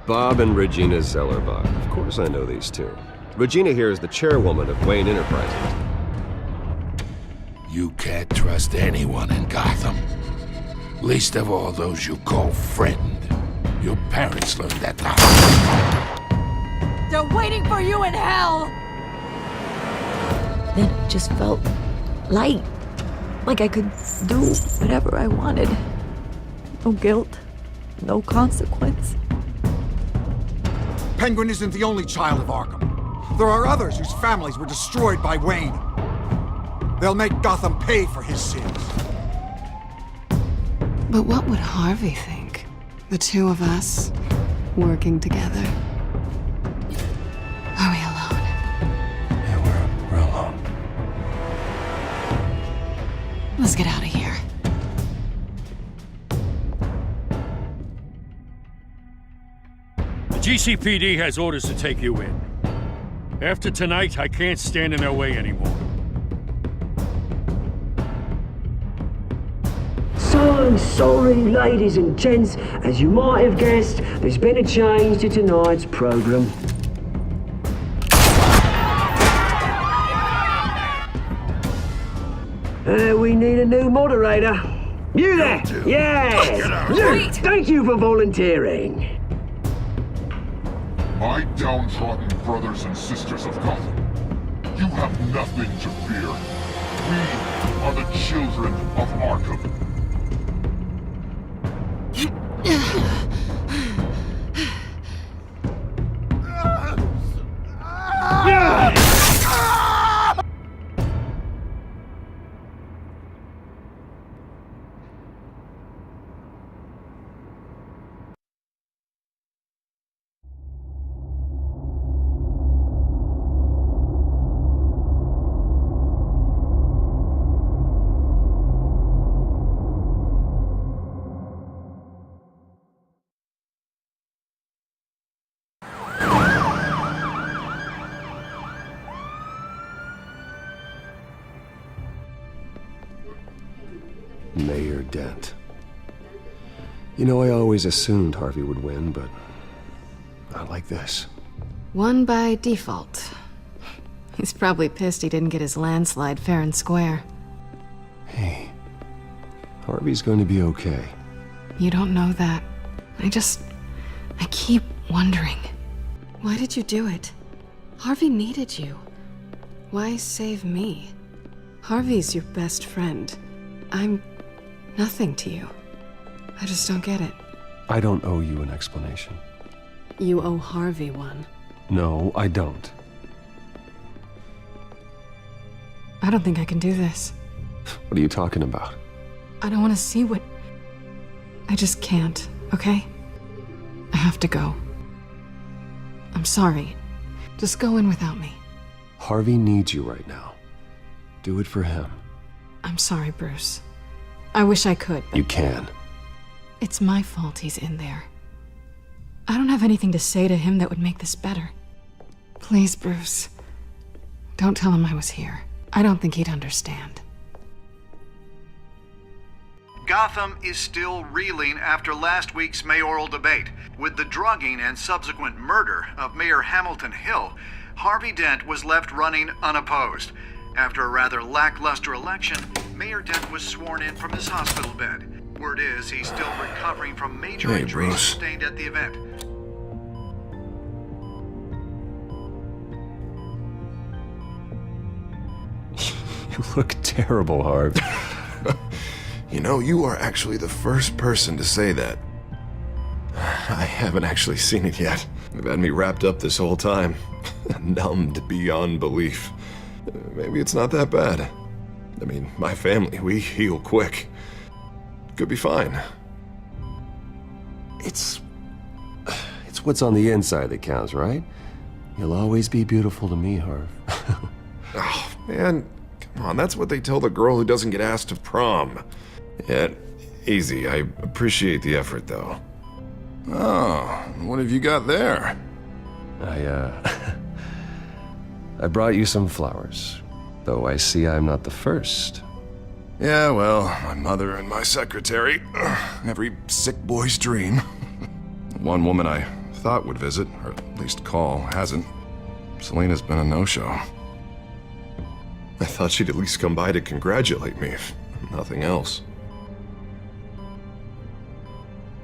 Bob and Regina Zellerbach. Of course I know these two. Regina here is the chairwoman of Wayne Enterprises. You can't trust anyone in Gotham. Least of all those you call friend. Your parents learned that the They're waiting for you in hell! Then it just felt light. Like I could do whatever I wanted. No guilt, no consequence. Penguin isn't the only child of Arkham. There are others whose families were destroyed by Wayne. They'll make Gotham pay for his sins. But what would Harvey think? The two of us, working together. Are we alone? Yeah, we're alone. Let's get out of here. The GCPD has orders to take you in. After tonight, I can't stand in their way anymore. So sorry, ladies and gents. As you might have guessed, there's been a change to tonight's program. We need a new moderator. You there? Yes! You! Thank you for volunteering. My downtrodden brothers and sisters of Gotham, you have nothing to fear. We are the children of Arkham. Mayor Dent. You know, I always assumed Harvey would win, but not like this. Won by default. He's probably pissed he didn't get his landslide fair and square. Hey, Harvey's going to be okay. You don't know that. I keep wondering. Why did you do it? Harvey needed you. Why save me? Harvey's your best friend. I'm nothing to you. I just don't get it. I don't owe you an explanation. You owe Harvey one. No, I don't. I don't think I can do this. What are you talking about? I don't want to see what... I just can't, okay? I have to go. I'm sorry. Just go in without me. Harvey needs you right now. Do it for him. I'm sorry, Bruce. I wish I could, but... You can. It's my fault he's in there. I don't have anything to say to him that would make this better. Please, Bruce. Don't tell him I was here. I don't think he'd understand. Gotham is still reeling after last week's mayoral debate. With the drugging and subsequent murder of Mayor Hamilton Hill, Harvey Dent was left running unopposed. After a rather lackluster election, Mayor Dent was sworn in from his hospital bed. Word is he's still recovering from major injuries Bruce. sustained at the event. You look terrible, Harv. You know, you are actually the first person to say that. I haven't actually seen it yet. They've had me wrapped up this whole time. Numbed beyond belief. Maybe it's not that bad. I mean, my family, we heal quick. Could be fine. It's what's on the inside that counts, right? You'll always be beautiful to me, Harv. Oh, man. Come on, that's what they tell the girl who doesn't get asked to prom. Yeah, easy. I appreciate the effort, though. Oh, what have you got there? I brought you some flowers. Though I see I'm not the first. Yeah, well, my mother and my secretary. Every sick boy's dream. One woman I thought would visit, or at least call, hasn't. Selena's been a no-show. I thought she'd at least come by to congratulate me, if nothing else.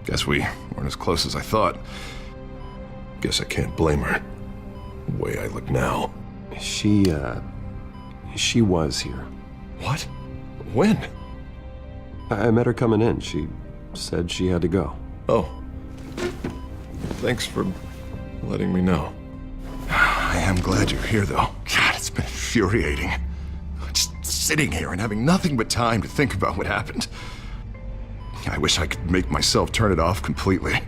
Guess we weren't as close as I thought. Guess I can't blame her. The way I look now. She was here. What? When? I met her coming in. She said she had to go. Oh. Thanks for letting me know. I am glad you're here, though. God, it's been infuriating. Just sitting here and having nothing but time to think about what happened. I wish I could make myself turn it off completely.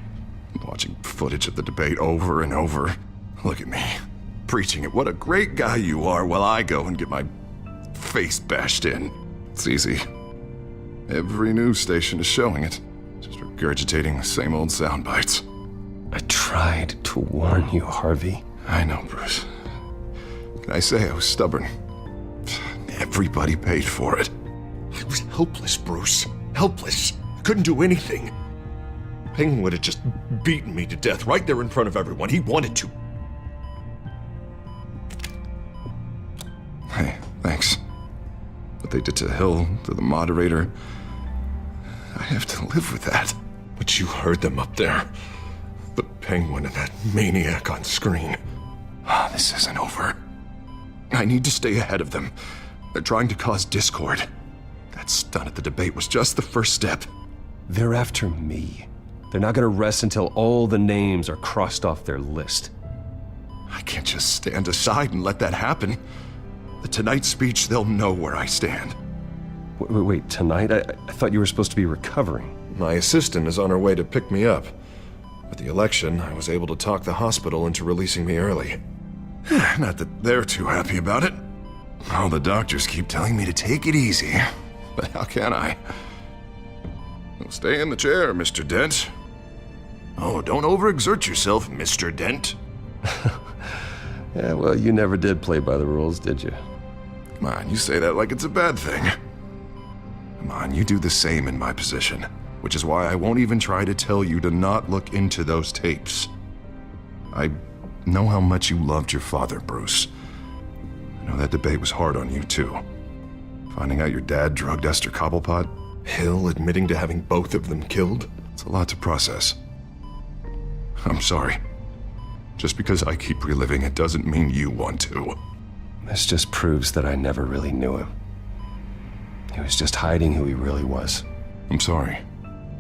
Watching footage of the debate over and over. Look at me, preaching at what a great guy you are while I go and get my face bashed in. It's easy. Every news station is showing it. Just regurgitating the same old sound bites. I tried to warn you, Harvey. I know, Bruce. Can I say I was stubborn? Everybody paid for it. I was helpless, Bruce. Helpless. Couldn't do anything. Penguin would have just beaten me to death right there in front of everyone. He wanted to. Hey, thanks. What they did to Hill, to the moderator, I have to live with that. But you heard them up there. The Penguin and that maniac on screen. This isn't over. I need to stay ahead of them. They're trying to cause discord. That stunt at the debate was just the first step. They're after me. They're not gonna rest until all the names are crossed off their list. I can't just stand aside and let that happen. The Tonight speech, they'll know where I stand. Wait, tonight? I thought you were supposed to be recovering. My assistant is on her way to pick me up. With the election, I was able to talk the hospital into releasing me early. Not that they're too happy about it. All the doctors keep telling me to take it easy. But how can I? Well, stay in the chair, Mr. Dent. Oh, don't overexert yourself, Mr. Dent. Yeah, well, you never did play by the rules, did you? Come on, you say that like it's a bad thing. Come on, you do the same in my position. Which is why I won't even try to tell you to not look into those tapes. I know how much you loved your father, Bruce. I know that debate was hard on you, too. Finding out your dad drugged Esther Cobblepot, Hill admitting to having both of them killed, it's a lot to process. I'm sorry. Just because I keep reliving it doesn't mean you want to. This just proves that I never really knew him. He was just hiding who he really was. I'm sorry.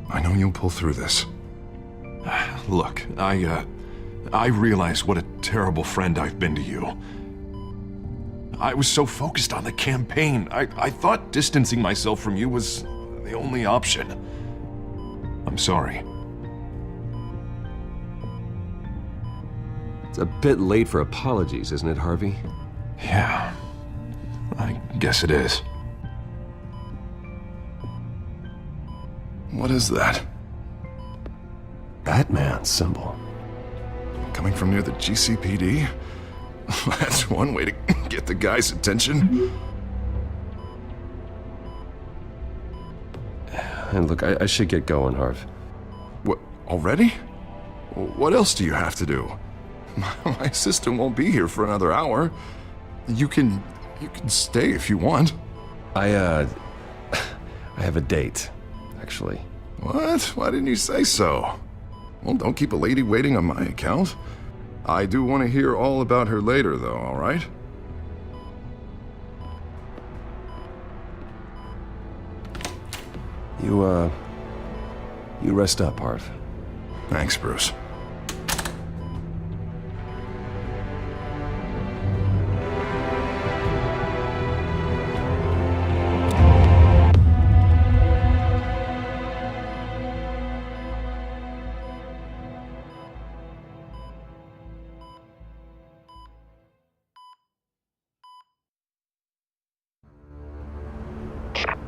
I know you'll pull through this. Look, I realize what a terrible friend I've been to you. I was so focused on the campaign. I thought distancing myself from you was the only option. I'm sorry. It's a bit late for apologies, isn't it, Harvey? Yeah, I guess it is. What is that? Batman symbol. Coming from near the GCPD? That's one way to get the guy's attention. And look, I should get going, Harv. What, already? What else do you have to do? My assistant won't be here for another hour. You can stay if you want. I have a date, actually. What? Why didn't you say so? Well, don't keep a lady waiting on my account. I do want to hear all about her later, though, all right? You rest up, Harv. Thanks, Bruce.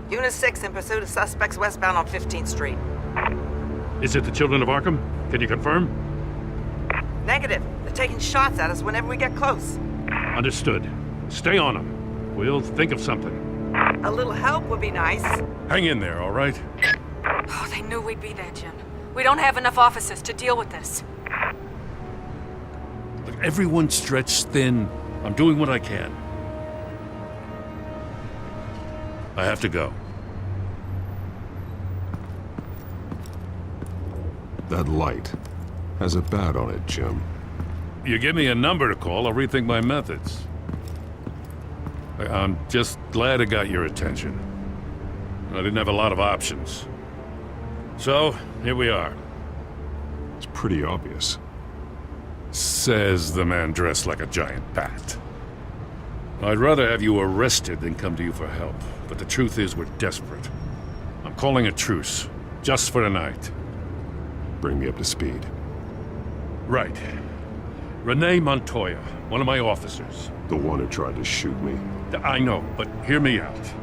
Unit 6 in pursuit of suspects westbound on 15th Street. Is it the Children of Arkham? Can you confirm? Negative. They're taking shots at us whenever we get close. Understood. Stay on them. We'll think of something. A little help would be nice. Hang in there, all right? Oh, they knew we'd be there, Jim. We don't have enough officers to deal with this. Everyone's stretched thin. I'm doing what I can. I have to go. That light has a bat on it, Jim. You give me a number to call, I'll rethink my methods. I'm just glad it got your attention. I didn't have a lot of options. So, here we are. It's pretty obvious. Says the man dressed like a giant bat. I'd rather have you arrested than come to you for help, but the truth is we're desperate. I'm calling a truce, just for tonight. Bring me up to speed. Right. Renee Montoya, one of my officers. The one who tried to shoot me. I know, but hear me out.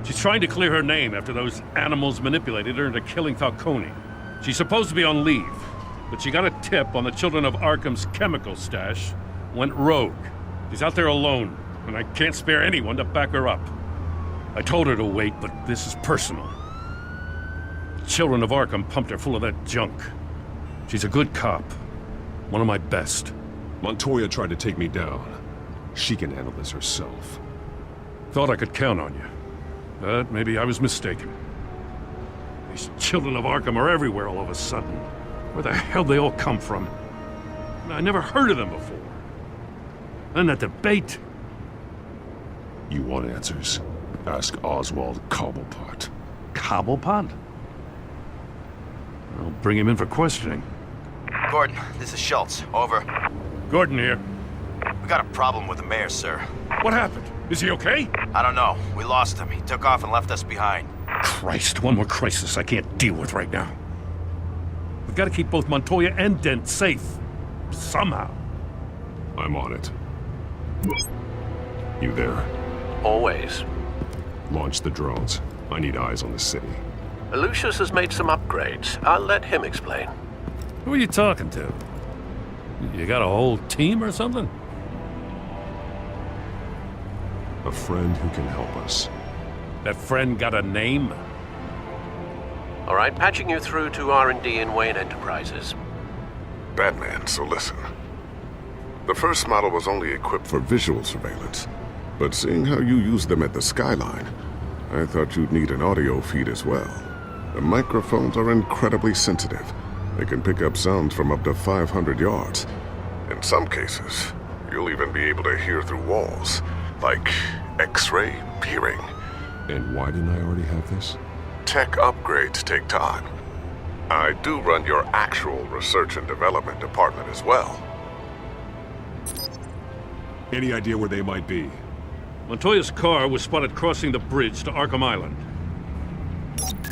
She's trying to clear her name after those animals manipulated her into killing Falcone. She's supposed to be on leave, but she got a tip on the Children of Arkham's chemical stash, went rogue. She's out there alone, and I can't spare anyone to back her up. I told her to wait, but this is personal. Children of Arkham pumped her full of that junk. She's a good cop. One of my best. Montoya tried to take me down. She can handle this herself. Thought I could count on you. But maybe I was mistaken. These Children of Arkham are everywhere all of a sudden. Where the hell they all come from? I never heard of them before. And that debate. You want answers? Ask Oswald Cobblepot. Cobblepot? I'll bring him in for questioning. Gordon, this is Schultz. Over. Gordon here. We got a problem with the mayor, sir. What happened? Is he okay? I don't know. We lost him. He took off and left us behind. Christ, one more crisis I can't deal with right now. We've got to keep both Montoya and Dent safe. Somehow. I'm on it. You there? Always. Launch the drones. I need eyes on the city. Lucius has made some upgrades. I'll let him explain. Who are you talking to? You got a whole team or something? A friend who can help us. That friend got a name? All right, patching you through to R&D in Wayne Enterprises. Batman, so listen. The first model was only equipped for visual surveillance, but seeing how you use them at the Skyline, I thought you'd need an audio feed as well. The microphones are incredibly sensitive. They can pick up sounds from up to 500 yards. In some cases, you'll even be able to hear through walls, like X-ray peering. And why didn't I already have this? Tech upgrades take time. I do run your actual research and development department as well. Any idea where they might be? Montoya's car was spotted crossing the bridge to Arkham Island.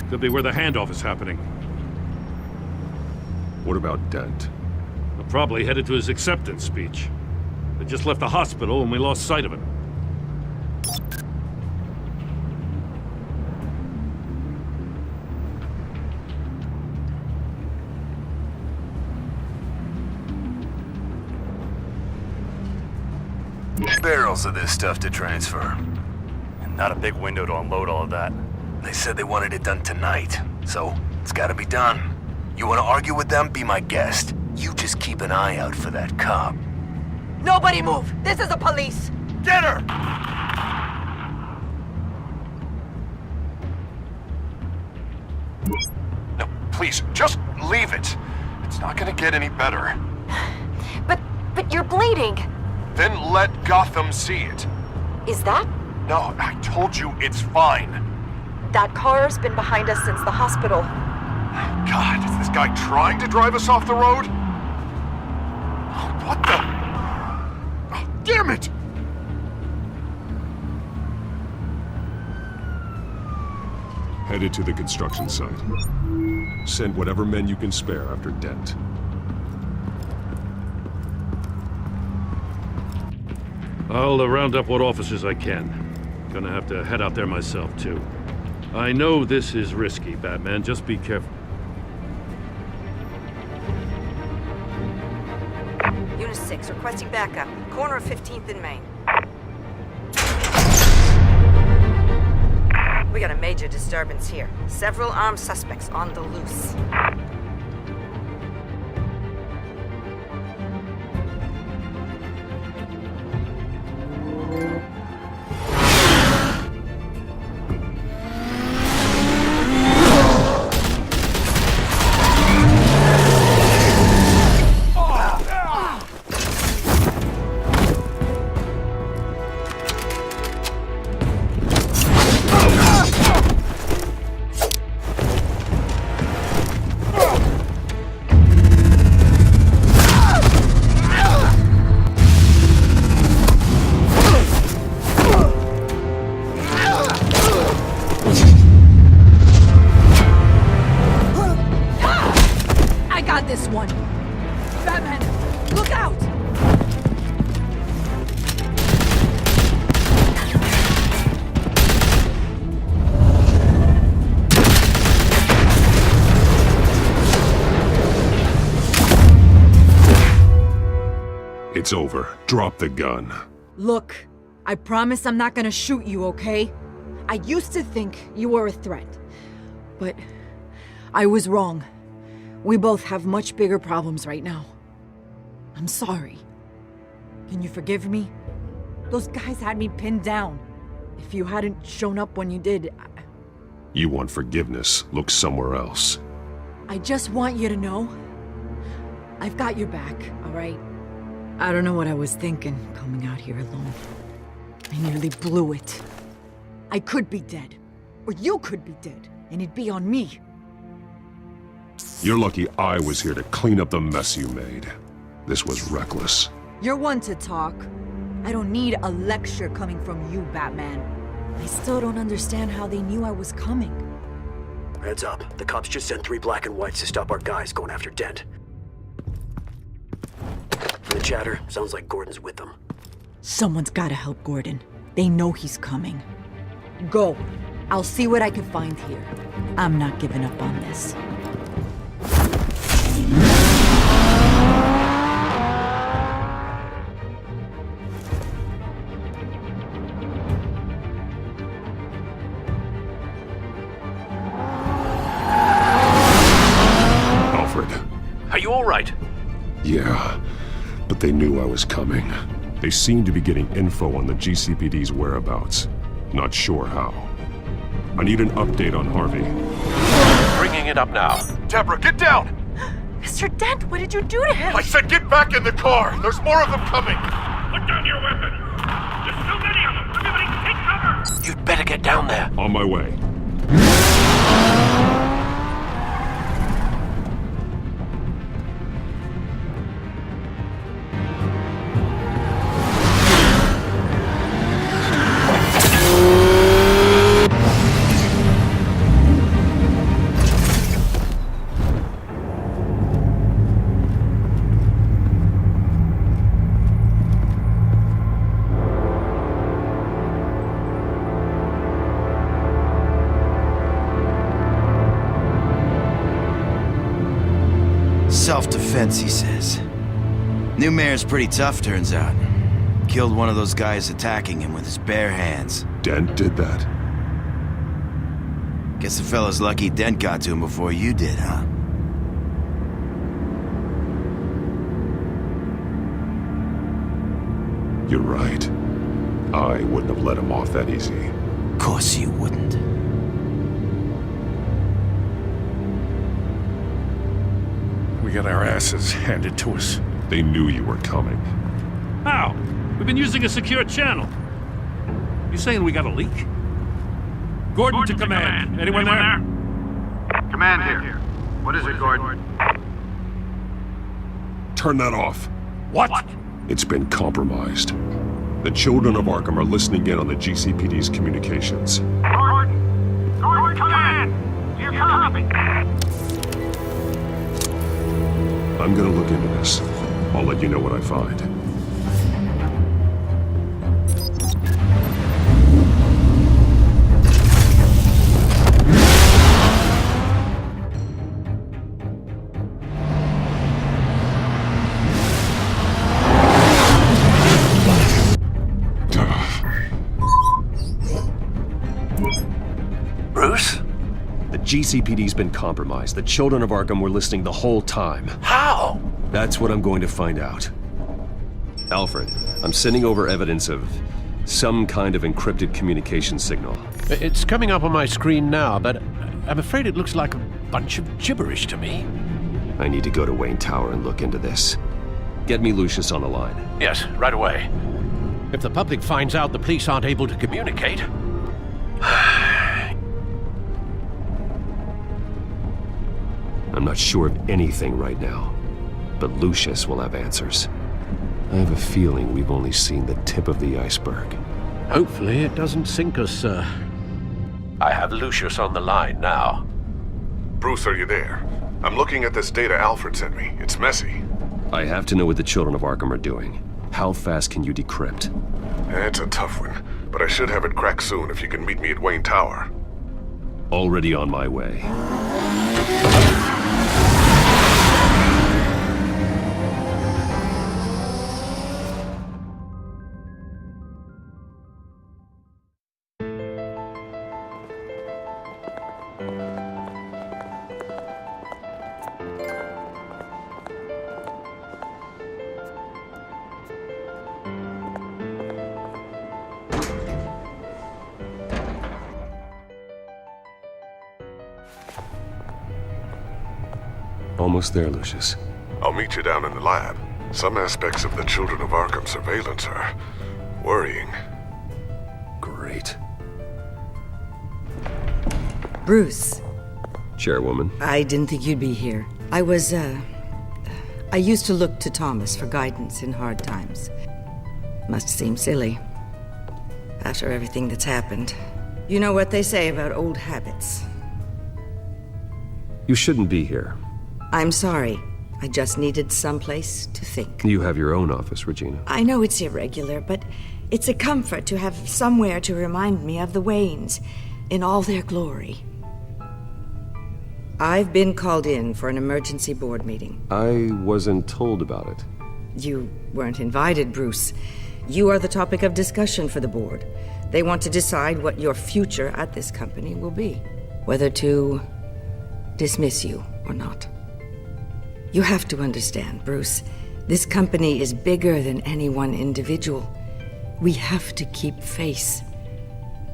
Could be where the handoff is happening. What about Dent? They're probably headed to his acceptance speech. They just left the hospital and we lost sight of him. Barrels of this stuff to transfer. And not a big window to unload all of that. They said they wanted it done tonight, so it's gotta be done. You wanna argue with them? Be my guest. You just keep an eye out for that cop. Nobody move! This is the police! Get her! No, please, just leave it. It's not gonna get any better. But you're bleeding. Then let Gotham see it. Is that? No, I told you it's fine. That car's been behind us since the hospital. God, is this guy trying to drive us off the road? What the? Oh, damn it! Headed to the construction site. Send whatever men you can spare after Dent. I'll round up what officers I can. Gonna have to head out there myself, too. I know this is risky, Batman. Just be careful. Unit 6, requesting backup. Corner of 15th and Main. We got a major disturbance here. Several armed suspects on the loose. It's over. Drop the gun. Look, I promise I'm not gonna shoot you, okay? I used to think you were a threat, but I was wrong. We both have much bigger problems right now. I'm sorry. Can you forgive me? Those guys had me pinned down. If you hadn't shown up when you did, You want forgiveness? Look somewhere else. I just want you to know, I've got your back, alright? I don't know what I was thinking, coming out here alone. I nearly blew it. I could be dead. Or you could be dead, and it'd be on me. You're lucky I was here to clean up the mess you made. This was reckless. You're one to talk. I don't need a lecture coming from you, Batman. I still don't understand how they knew I was coming. Heads up. The cops just sent 3 black and whites to stop our guys going after Dent. From the chatter, sounds like Gordon's with them. Someone's gotta help Gordon. They know he's coming. Go. I'll see what I can find here. I'm not giving up on this. Are you all right? Yeah, but they knew I was coming. They seemed to be getting info on the GCPD's whereabouts. Not sure how. I need an update on Harvey. Bringing it up now. Deborah, get down! Mr. Dent, what did you do to him? I said get back in the car! There's more of them coming! Put down your weapon! There's so many of them! Everybody take cover! You'd better get down there. On my way. Self-defense, he says. New mayor's pretty tough, turns out. Killed one of those guys attacking him with his bare hands. Dent did that? Guess the fella's lucky Dent got to him before you did, huh? You're right. I wouldn't have let him off that easy. Of course you wouldn't. We got our asses handed to us. They knew you were coming. How? We've been using a secure channel. You saying we got a leak? Gordon to command. Anyone there? Command here. What is it, Gordon? Turn that off. What? It's been compromised. The children of Arkham are listening in on the GCPD's communications. Gordon! Gordon, command! You're coming! I'm gonna look into this. I'll let you know what I find. Bruce? The GCPD's been compromised. The children of Arkham were listening the whole time. How? That's what I'm going to find out. Alfred, I'm sending over evidence of some kind of encrypted communication signal. It's coming up on my screen now, but I'm afraid it looks like a bunch of gibberish to me. I need to go to Wayne Tower and look into this. Get me Lucius on the line. Yes, right away. If the public finds out the police aren't able to communicate... I'm not sure of anything right now, but Lucius will have answers. I have a feeling we've only seen the tip of the iceberg. Hopefully it doesn't sink us, sir. I have Lucius on the line now. Bruce, are you there? I'm looking at this data Alfred sent me. It's messy. I have to know what the children of Arkham are doing. How fast can you decrypt? It's a tough one, but I should have it cracked soon if you can meet me at Wayne Tower. Already on my way. Almost there, Lucius. I'll meet you down in the lab. Some aspects of the Children of Arkham surveillance are worrying. Great. Bruce. Chairwoman. I didn't think you'd be here. I used to look to Thomas for guidance in hard times. Must seem silly. After everything that's happened. You know what they say about old habits. You shouldn't be here. I'm sorry. I just needed someplace to think. You have your own office, Regina. I know it's irregular, but it's a comfort to have somewhere to remind me of the Waynes in all their glory. I've been called in for an emergency board meeting. I wasn't told about it. You weren't invited, Bruce. You are the topic of discussion for the board. They want to decide what your future at this company will be. Whether to dismiss you or not. You have to understand, Bruce. This company is bigger than any one individual. We have to keep face.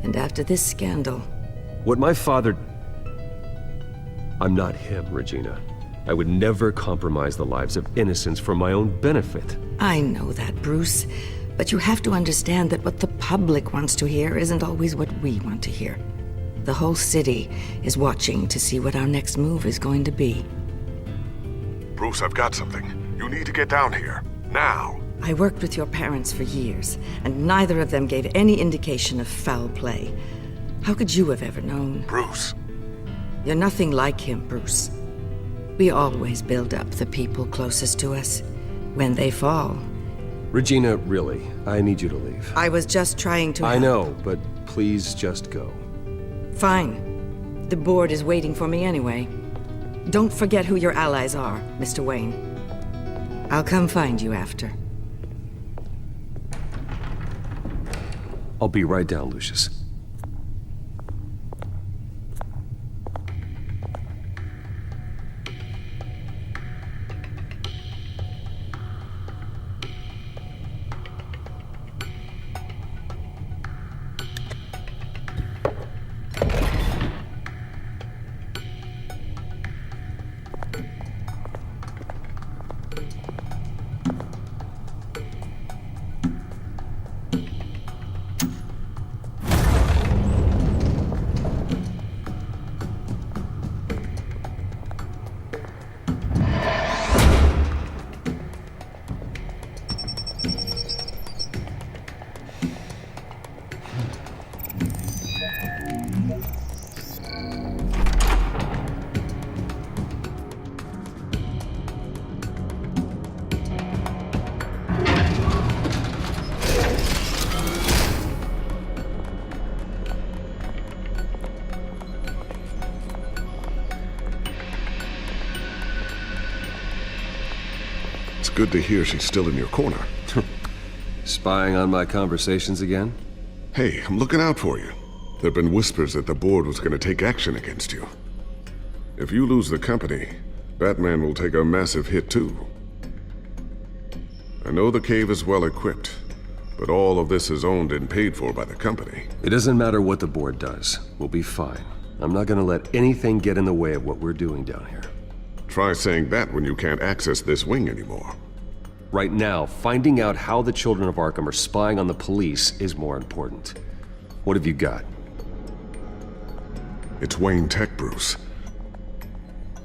And after this scandal... What my father... I'm not him, Regina. I would never compromise the lives of innocents for my own benefit. I know that, Bruce. But you have to understand that what the public wants to hear isn't always what we want to hear. The whole city is watching to see what our next move is going to be. Bruce, I've got something. You need to get down here. Now. I worked with your parents for years, and neither of them gave any indication of foul play. How could you have ever known? Bruce. You're nothing like him, Bruce. We always build up the people closest to us. When they fall... Regina, really, I need you to leave. I was just trying to... I know, but please just go. Fine. The board is waiting for me anyway. Don't forget who your allies are, Mr. Wayne. I'll come find you after. I'll be right down, Lucius. Good to hear she's still in your corner. Spying on my conversations again? Hey, I'm looking out for you. There've been whispers that the board was going to take action against you. If you lose the company, Batman will take a massive hit too. I know the cave is well equipped, but all of this is owned and paid for by the company. It doesn't matter what the board does. We'll be fine. I'm not going to let anything get in the way of what we're doing down here. Try saying that when you can't access this wing anymore. Right now, finding out how the Children of Arkham are spying on the police is more important. What have you got? It's Wayne Tech, Bruce.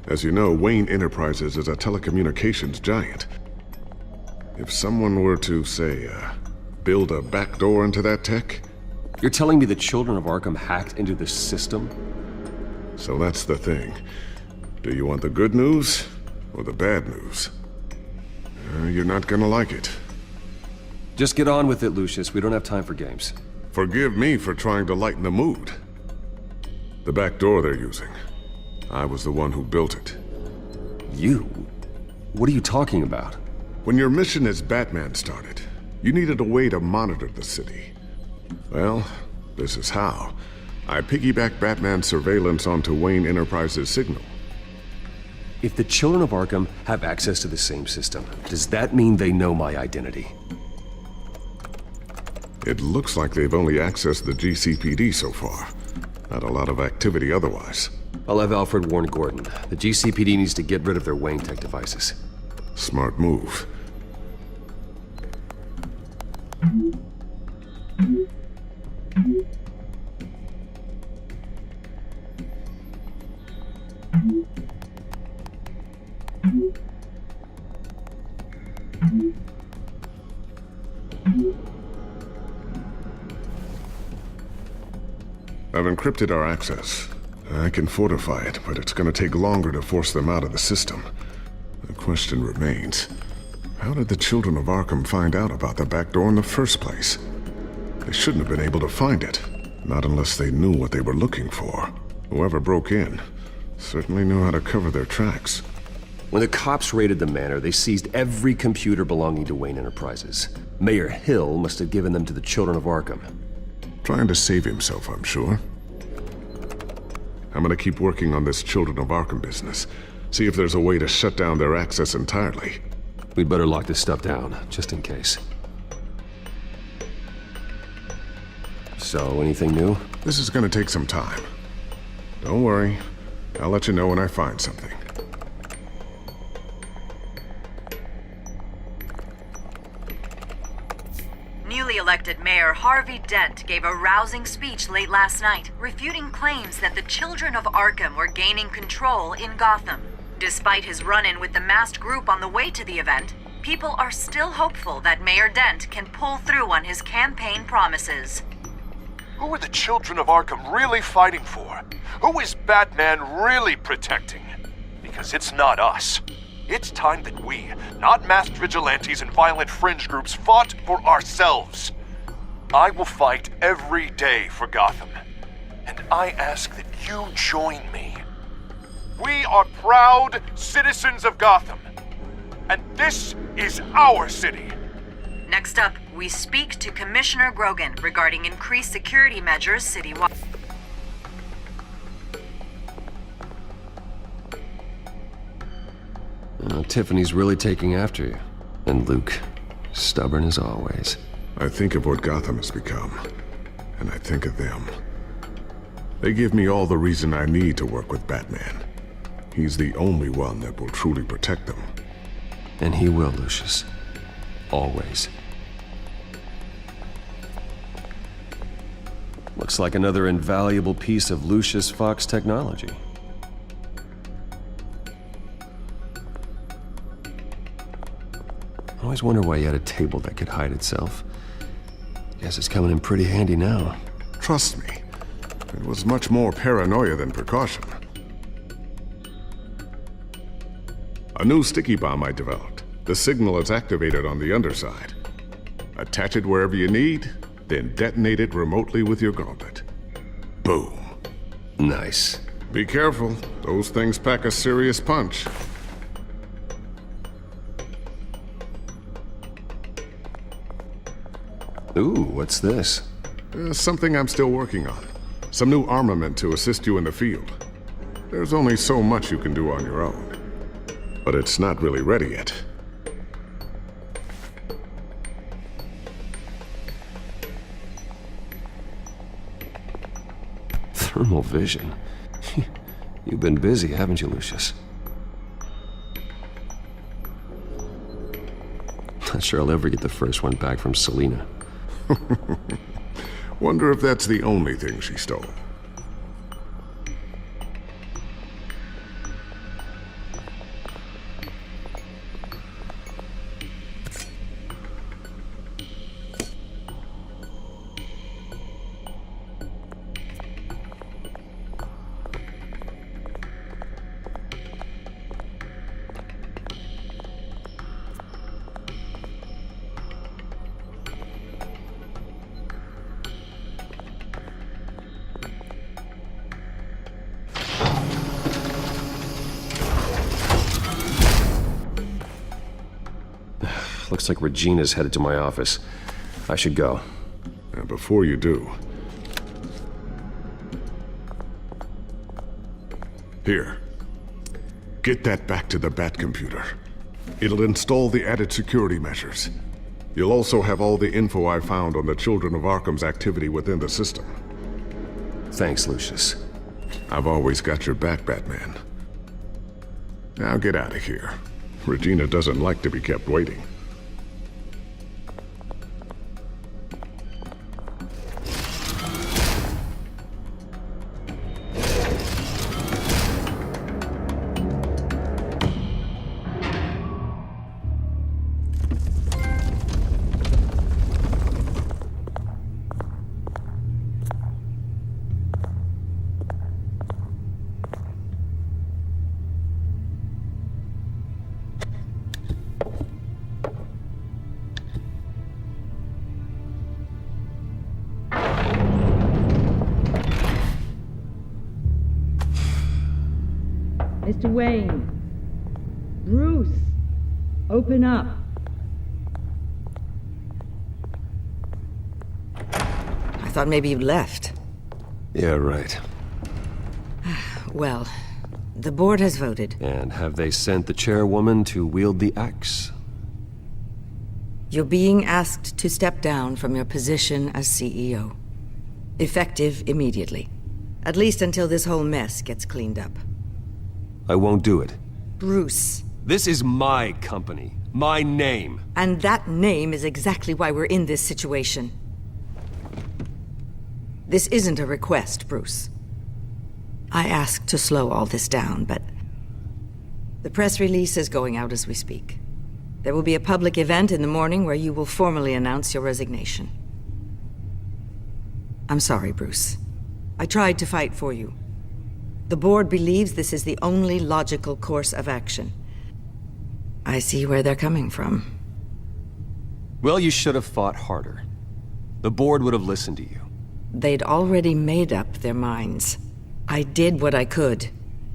As you know, Wayne Enterprises is a telecommunications giant. If someone were to, say, build a backdoor into that tech... You're telling me the Children of Arkham hacked into this system? So that's the thing. Do you want the good news or the bad news? You're not gonna like it. Just get on with it, Lucius. We don't have time for games. Forgive me for trying to lighten the mood. The back door they're using. I was the one who built it. You? What are you talking about? When your mission as Batman started, you needed a way to monitor the city. Well, this is how. I piggybacked Batman's surveillance onto Wayne Enterprises' signal. If the children of Arkham have access to the same system, does that mean they know my identity? It looks like they've only accessed the GCPD so far. Not a lot of activity otherwise. I'll have Alfred warn Gordon. The GCPD needs to get rid of their Wayne Tech devices. Smart move. I've encrypted our access. I can fortify it, but it's gonna take longer to force them out of the system. The question remains, how did the children of Arkham find out about the back door in the first place? They shouldn't have been able to find it, not unless they knew what they were looking for. Whoever broke in certainly knew how to cover their tracks. When the cops raided the manor, they seized every computer belonging to Wayne Enterprises. Mayor Hill must have given them to the children of Arkham. Trying to save himself, I'm sure. I'm gonna keep working on this Children of Arkham business. See if there's a way to shut down their access entirely. We'd better lock this stuff down, just in case. So, anything new? This is gonna take some time. Don't worry. I'll let you know when I find something. Newly elected Mayor Harvey Dent gave a rousing speech late last night, refuting claims that the children of Arkham were gaining control in Gotham. Despite his run-in with the masked group on the way to the event, people are still hopeful that Mayor Dent can pull through on his campaign promises. Who are the children of Arkham really fighting for? Who is Batman really protecting? Because it's not us. It's time that we, not masked vigilantes and violent fringe groups, fought for ourselves. I will fight every day for Gotham. And I ask that you join me. We are proud citizens of Gotham. And this is our city. Next up, we speak to Commissioner Grogan regarding increased security measures citywide. Tiffany's really taking after you. And Luke, stubborn as always. I think of what Gotham has become, and I think of them. They give me all the reason I need to work with Batman. He's the only one that will truly protect them. And he will, Lucius. Always. Looks like another invaluable piece of Lucius Fox technology. I always wonder why he had a table that could hide itself. Guess it's coming in pretty handy now. Trust me, it was much more paranoia than precaution. A new sticky bomb I developed. The signal is activated on the underside. Attach it wherever you need, then detonate it remotely with your gauntlet. Boom. Nice. Be careful. Those things pack a serious punch. Ooh, what's this? Something I'm still working on. Some new armament to assist you in the field. There's only so much you can do on your own. But it's not really ready yet. Thermal vision. You've been busy, haven't you, Lucius? Not sure I'll ever get the first one back from Selina. Wonder if that's the only thing she stole. Looks like Regina's headed to my office. I should go. Before you do, Here. Get that back to the Bat computer. It'll install the added security measures. You'll also have all the info I found on the Children of Arkham's activity within the system. Thanks, Lucius. I've always got your back, Batman. Now get out of here. Regina doesn't like to be kept waiting. Mr. Wayne. Bruce. Open up. I thought maybe you left. Yeah, right. Well, the board has voted. And have they sent the chairwoman to wield the axe? You're being asked to step down from your position as CEO. Effective immediately. At least until this whole mess gets cleaned up. I won't do it. Bruce. This is my company. My name. And that name is exactly why we're in this situation. This isn't a request, Bruce. I asked to slow all this down, but the press release is going out as we speak. There will be a public event in the morning where you will formally announce your resignation. I'm sorry, Bruce. I tried to fight for you. The board believes this is the only logical course of action. I see where they're coming from. Well, you should have fought harder. The board would have listened to you. They'd already made up their minds. I did what I could.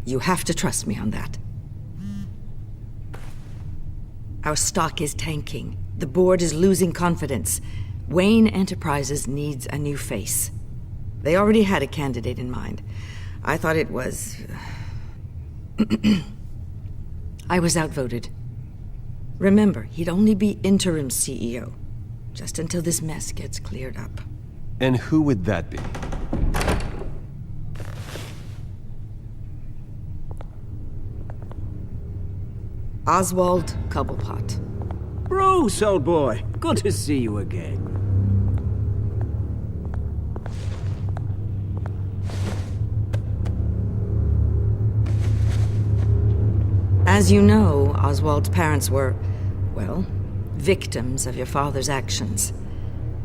You have to trust me on that. Our stock is tanking. The board is losing confidence. Wayne Enterprises needs a new face. They already had a candidate in mind. I thought it was... I was outvoted. Remember, he'd only be interim CEO, just until this mess gets cleared up. And who would that be? Oswald Cobblepot. Bruce, old boy. Good to see you again. As you know, Oswald's parents were, well, victims of your father's actions.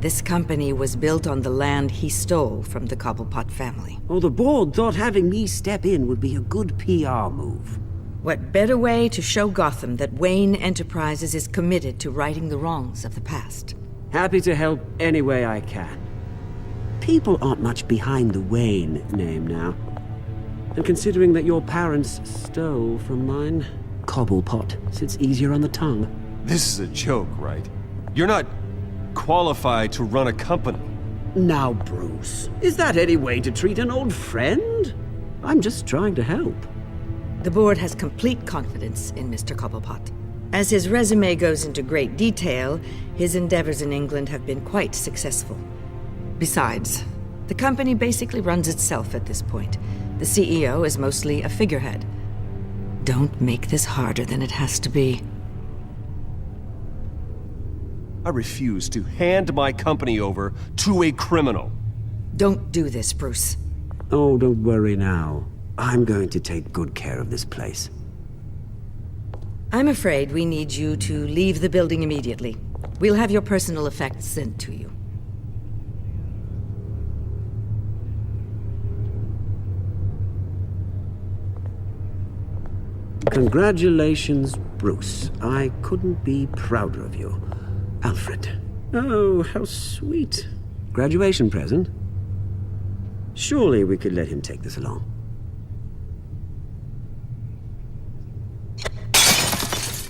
This company was built on the land he stole from the Cobblepot family. Oh, the board thought having me step in would be a good PR move. What better way to show Gotham that Wayne Enterprises is committed to righting the wrongs of the past? Happy to help any way I can. People aren't much behind the Wayne name now. And considering that your parents stole from mine, Cobblepot sits easier on the tongue. This is a joke, right? You're not qualified to run a company. Now, Bruce, is that any way to treat an old friend? I'm just trying to help. The board has complete confidence in Mr. Cobblepot. As his resume goes into great detail, his endeavors in England have been quite successful. Besides, the company basically runs itself at this point. The CEO is mostly a figurehead. Don't make this harder than it has to be. I refuse to hand my company over to a criminal. Don't do this, Bruce. Oh, don't worry now. I'm going to take good care of this place. I'm afraid we need you to leave the building immediately. We'll have your personal effects sent to you. Congratulations, Bruce. I couldn't be prouder of you. Alfred. Oh, how sweet. Graduation present? Surely we could let him take this along.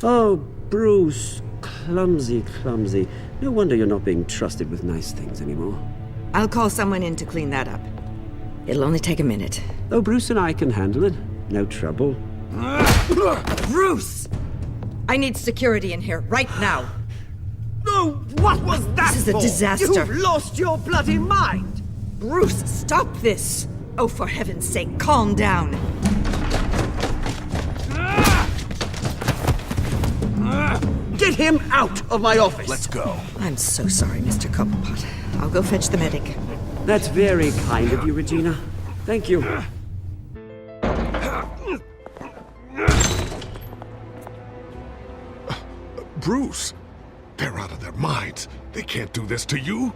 Oh, Bruce. Clumsy, clumsy. No wonder you're not being trusted with nice things anymore. I'll call someone in to clean that up. It'll only take a minute. Oh, Bruce and I can handle it. No trouble. Bruce! I need security in here, right now. No, what was that This is a for? disaster. You've lost your bloody mind! Bruce, stop this! Oh, for heaven's sake, calm down. Get him out of my office! Let's go. I'm so sorry, Mr. Cobblepot. I'll go fetch the medic. That's very kind of you, Regina. Thank you. Bruce, they're out of their minds. They can't do this to you.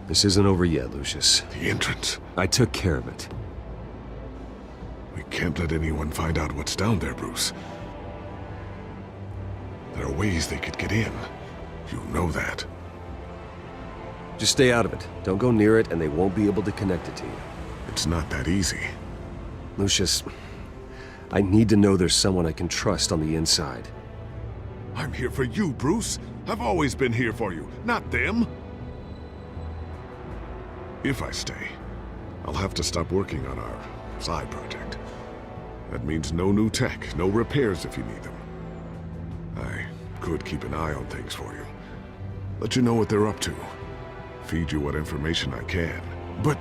This isn't over yet, Lucius. The entrance. I took care of it. We can't let anyone find out what's down there, Bruce. There are ways they could get in. You know that. Just stay out of it. Don't go near it, and they won't be able to connect it to you. It's not that easy. Lucius, I need to know there's someone I can trust on the inside. I'm here for you, Bruce. I've always been here for you, not them. If I stay, I'll have to stop working on our side project. That means no new tech, no repairs if you need them. I could keep an eye on things for you. Let you know what they're up to. Feed you what information I can. But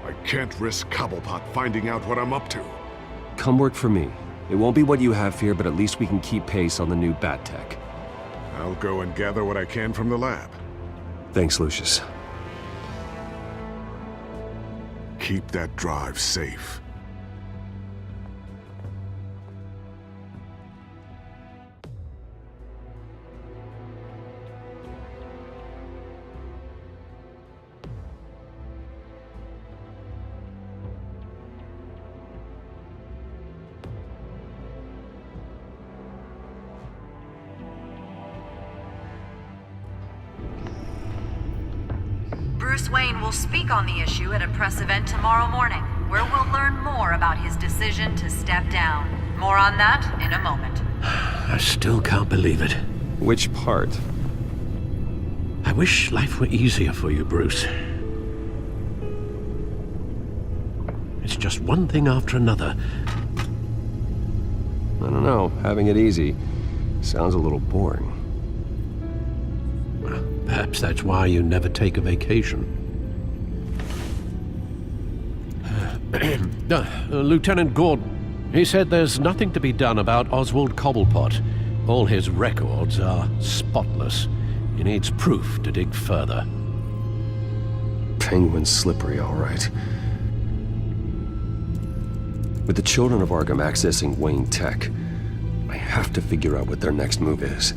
I can't risk Cobblepot finding out what I'm up to. Come work for me. It won't be what you have here, but at least we can keep pace on the new bat tech. I'll go and gather what I can from the lab. Thanks, Lucius. Keep that drive safe. Bruce Wayne will speak on the issue at a press event tomorrow morning, where we'll learn more about his decision to step down. More on that in a moment. I still can't believe it. Which part? I wish life were easier for you, Bruce. It's just one thing after another. I don't know. Having it easy sounds a little boring. Perhaps that's why you never take a vacation. Lieutenant Gordon, he said there's nothing to be done about Oswald Cobblepot. All his records are spotless. He needs proof to dig further. Penguin's slippery, all right. With the children of Arkham accessing Wayne Tech, I have to figure out what their next move is.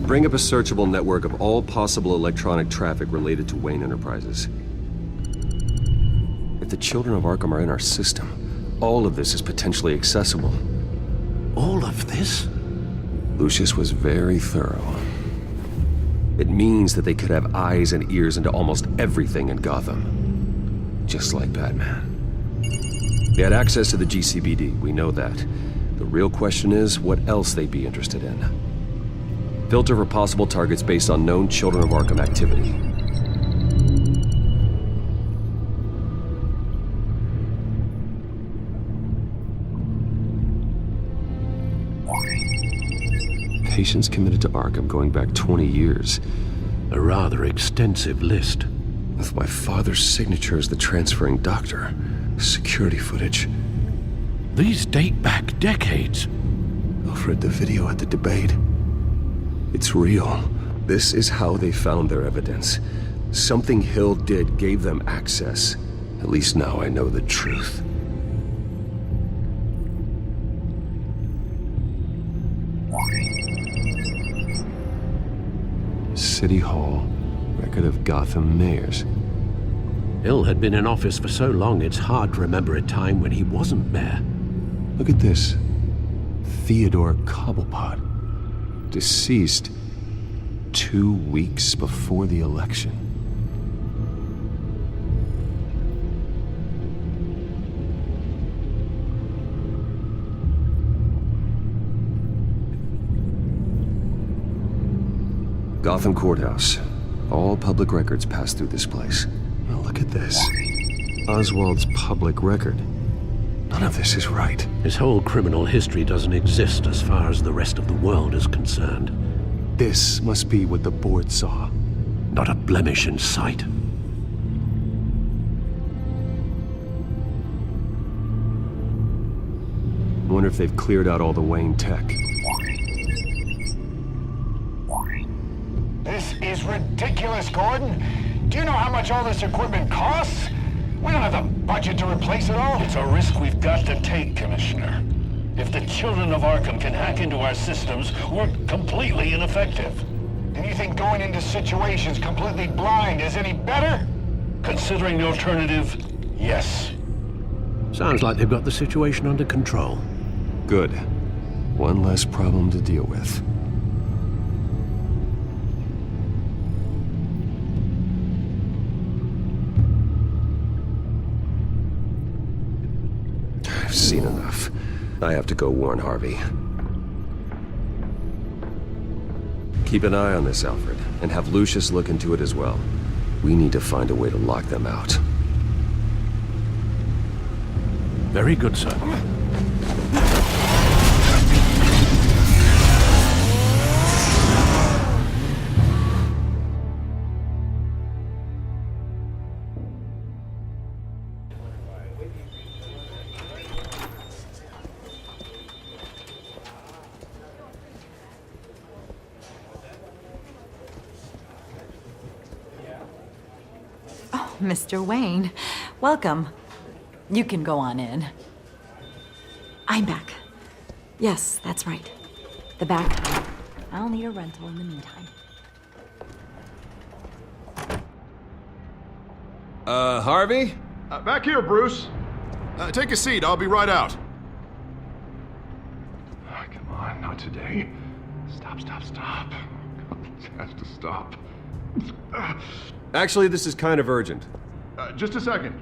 Bring up a searchable network of all possible electronic traffic related to Wayne Enterprises. If the children of Arkham are in our system, all of this is potentially accessible. All of this? Lucius was very thorough. It means that they could have eyes and ears into almost everything in Gotham. Just like Batman. They had access to the GCPD, we know that. The real question is what else they'd be interested in. Filter for possible targets based on known Children of Arkham activity. Patients committed to Arkham going back 20 years. A rather extensive list. With my father's signature as the transferring doctor. Security footage. These date back decades. Alfred, the video at the debate. It's real. This is how they found their evidence. Something Hill did gave them access. At least now I know the truth. City Hall. Record of Gotham mayors. Hill had been in office for so long, it's hard to remember a time when he wasn't mayor. Look at this. Theodore Cobblepot. Deceased 2 weeks before the election. Gotham Courthouse. All public records pass through this place. Now look at this. Oswald's public record. None of this is right. His whole criminal history doesn't exist as far as the rest of the world is concerned. This must be what the board saw. Not a blemish in sight. I wonder if they've cleared out all the Wayne tech. This is ridiculous, Gordon. Do you know how much all this equipment costs? We don't have the budget to replace it all. It's a risk we've got to take, Commissioner. If the children of Arkham can hack into our systems, we're completely ineffective. And you think going into situations completely blind is any better? Considering the alternative, yes. Sounds like they've got the situation under control. Good. One less problem to deal with. I've seen enough. I have to go warn Harvey. Keep an eye on this, Alfred, and have Lucius look into it as well. We need to find a way to lock them out. Very good, sir. Mr. Wayne, welcome. You can go on in. I'm back. Yes, that's right. The back. I'll need a rental in the meantime. Harvey? Back here, Bruce. Take a seat, I'll be right out. Oh, come on, not today. Stop. It has to stop. Actually, this is kind of urgent. Just a second.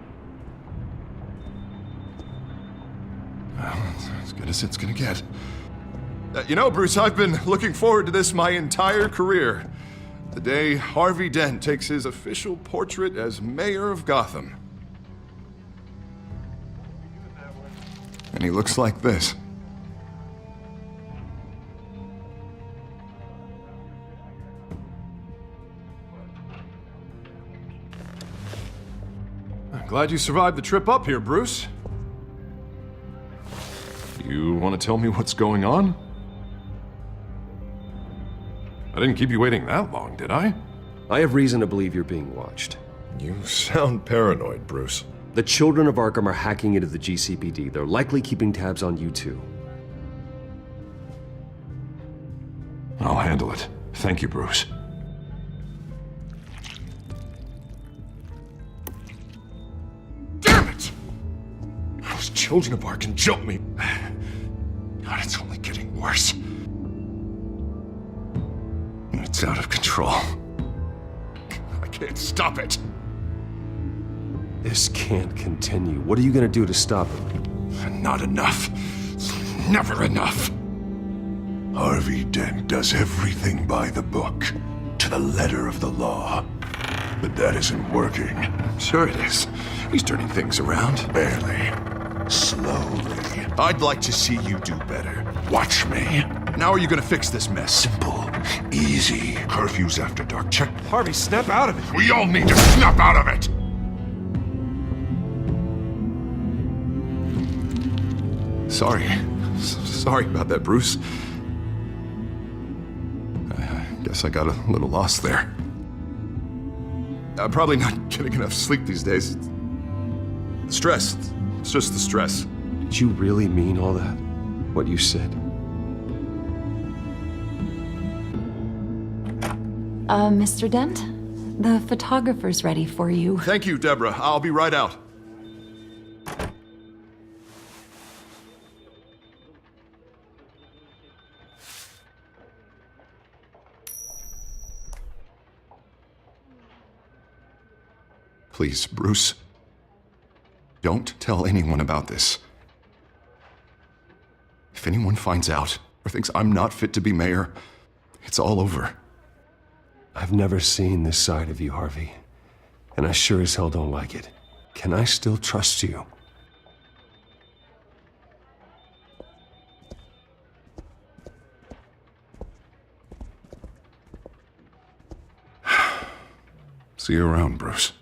Well, it's as good as it's gonna get. You know, Bruce, I've been looking forward to this my entire career. The day Harvey Dent takes his official portrait as mayor of Gotham. And he looks like this. Glad you survived the trip up here, Bruce. You want to tell me what's going on? I didn't keep you waiting that long, did I? I have reason to believe you're being watched. You sound paranoid, Bruce. The children of Arkham are hacking into the GCPD. They're likely keeping tabs on you too. I'll handle it. Thank you, Bruce. Damn it! Those children of Arkham jumped me. God, it's only getting worse. It's out of control. I can't stop it. This can't continue. What are you gonna do to stop it? Not enough. Never enough. Harvey Dent does everything by the book, to the letter of the law. But that isn't working. Sure it is. He's turning things around. Barely. Slowly. I'd like to see you do better. Watch me. Now are you gonna fix this mess? Simple. Easy. Curfews after dark. Check. Harvey, snap out of it. We all need to snap out of it! Sorry about that, Bruce. I guess I got a little lost there. I'm probably not getting enough sleep these days. Stress. It's just the stress. Did you really mean all that? What you said? Mr. Dent? The photographer's ready for you. Thank you, Deborah. I'll be right out. Please, Bruce. Don't tell anyone about this. If anyone finds out or thinks I'm not fit to be mayor, it's all over. I've never seen this side of you, Harvey. And I sure as hell don't like it. Can I still trust you? See you around, Bruce.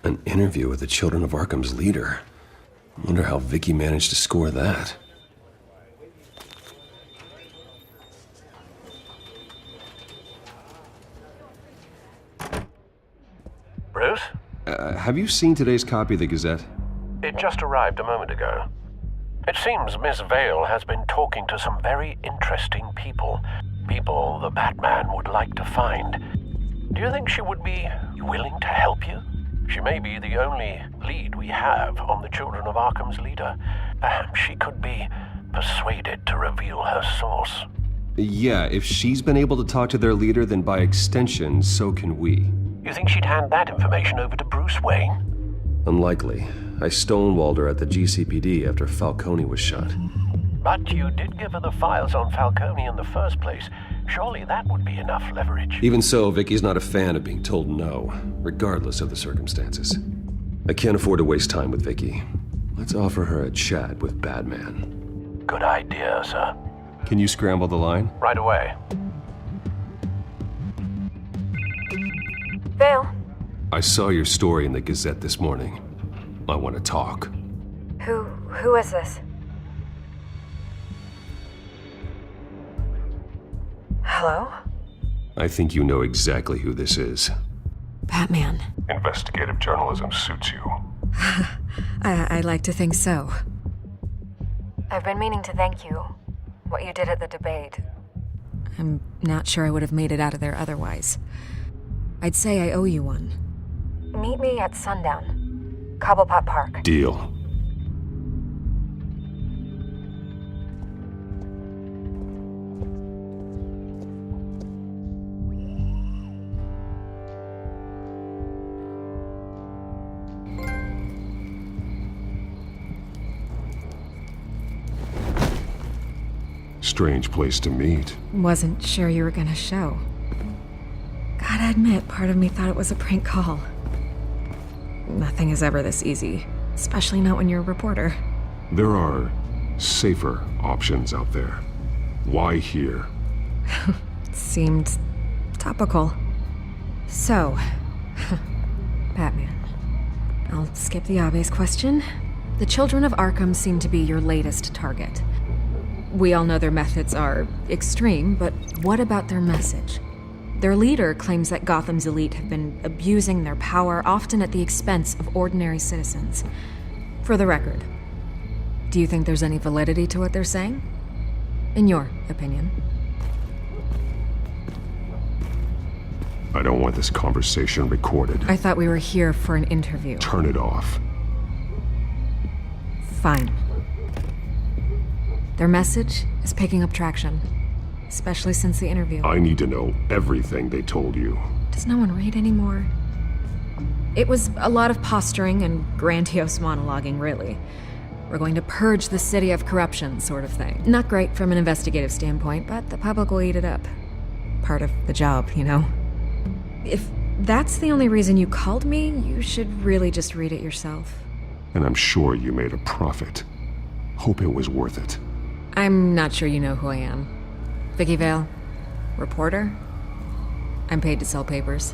An interview with the Children of Arkham's leader. Wonder how Vicky managed to score that. Bruce? Have you seen today's copy of the Gazette? It just arrived a moment ago. It seems Miss Vale has been talking to some very interesting people. People the Batman would like to find. Do you think she would be willing to help you? She may be the only lead we have on the Children of Arkham's leader. Perhaps she could be persuaded to reveal her source. Yeah, if she's been able to talk to their leader, then by extension, so can we. You think she'd hand that information over to Bruce Wayne? Unlikely. I stonewalled her at the GCPD after Falcone was shot. But you did give her the files on Falcone in the first place. Surely that would be enough leverage. Even so, Vicky's not a fan of being told no, regardless of the circumstances. I can't afford to waste time with Vicky. Let's offer her a chat with Batman. Good idea, sir. Can you scramble the line? Right away. Vale. I saw your story in the Gazette this morning. I want to talk. Who is this? Hello? I think you know exactly who this is. Batman. Investigative journalism suits you. I'd like to think so. I've been meaning to thank you. What you did at the debate. I'm not sure I would have made it out of there otherwise. I'd say I owe you one. Meet me at sundown. Cobblepot Park. Deal. Strange place to meet. Wasn't sure you were gonna show. Gotta admit, part of me thought it was a prank call. Nothing is ever this easy, especially not when you're a reporter. There are safer options out there. Why here? Seemed topical. So, Batman. I'll skip the obvious question. The Children of Arkham seem to be your latest target. We all know their methods are extreme, but what about their message? Their leader claims that Gotham's elite have been abusing their power, often at the expense of ordinary citizens. For the record, do you think there's any validity to what they're saying? In your opinion? I don't want this conversation recorded. I thought we were here for an interview. Turn it off. Fine. Their message is picking up traction, especially since the interview. I need to know everything they told you. Does no one read anymore? It was a lot of posturing and grandiose monologuing, really. We're going to purge the city of corruption, sort of thing. Not great from an investigative standpoint, but the public will eat it up. Part of the job, you know? If that's the only reason you called me, you should really just read it yourself. And I'm sure you made a profit. Hope it was worth it. I'm not sure you know who I am. Vicky Vale, reporter. I'm paid to sell papers.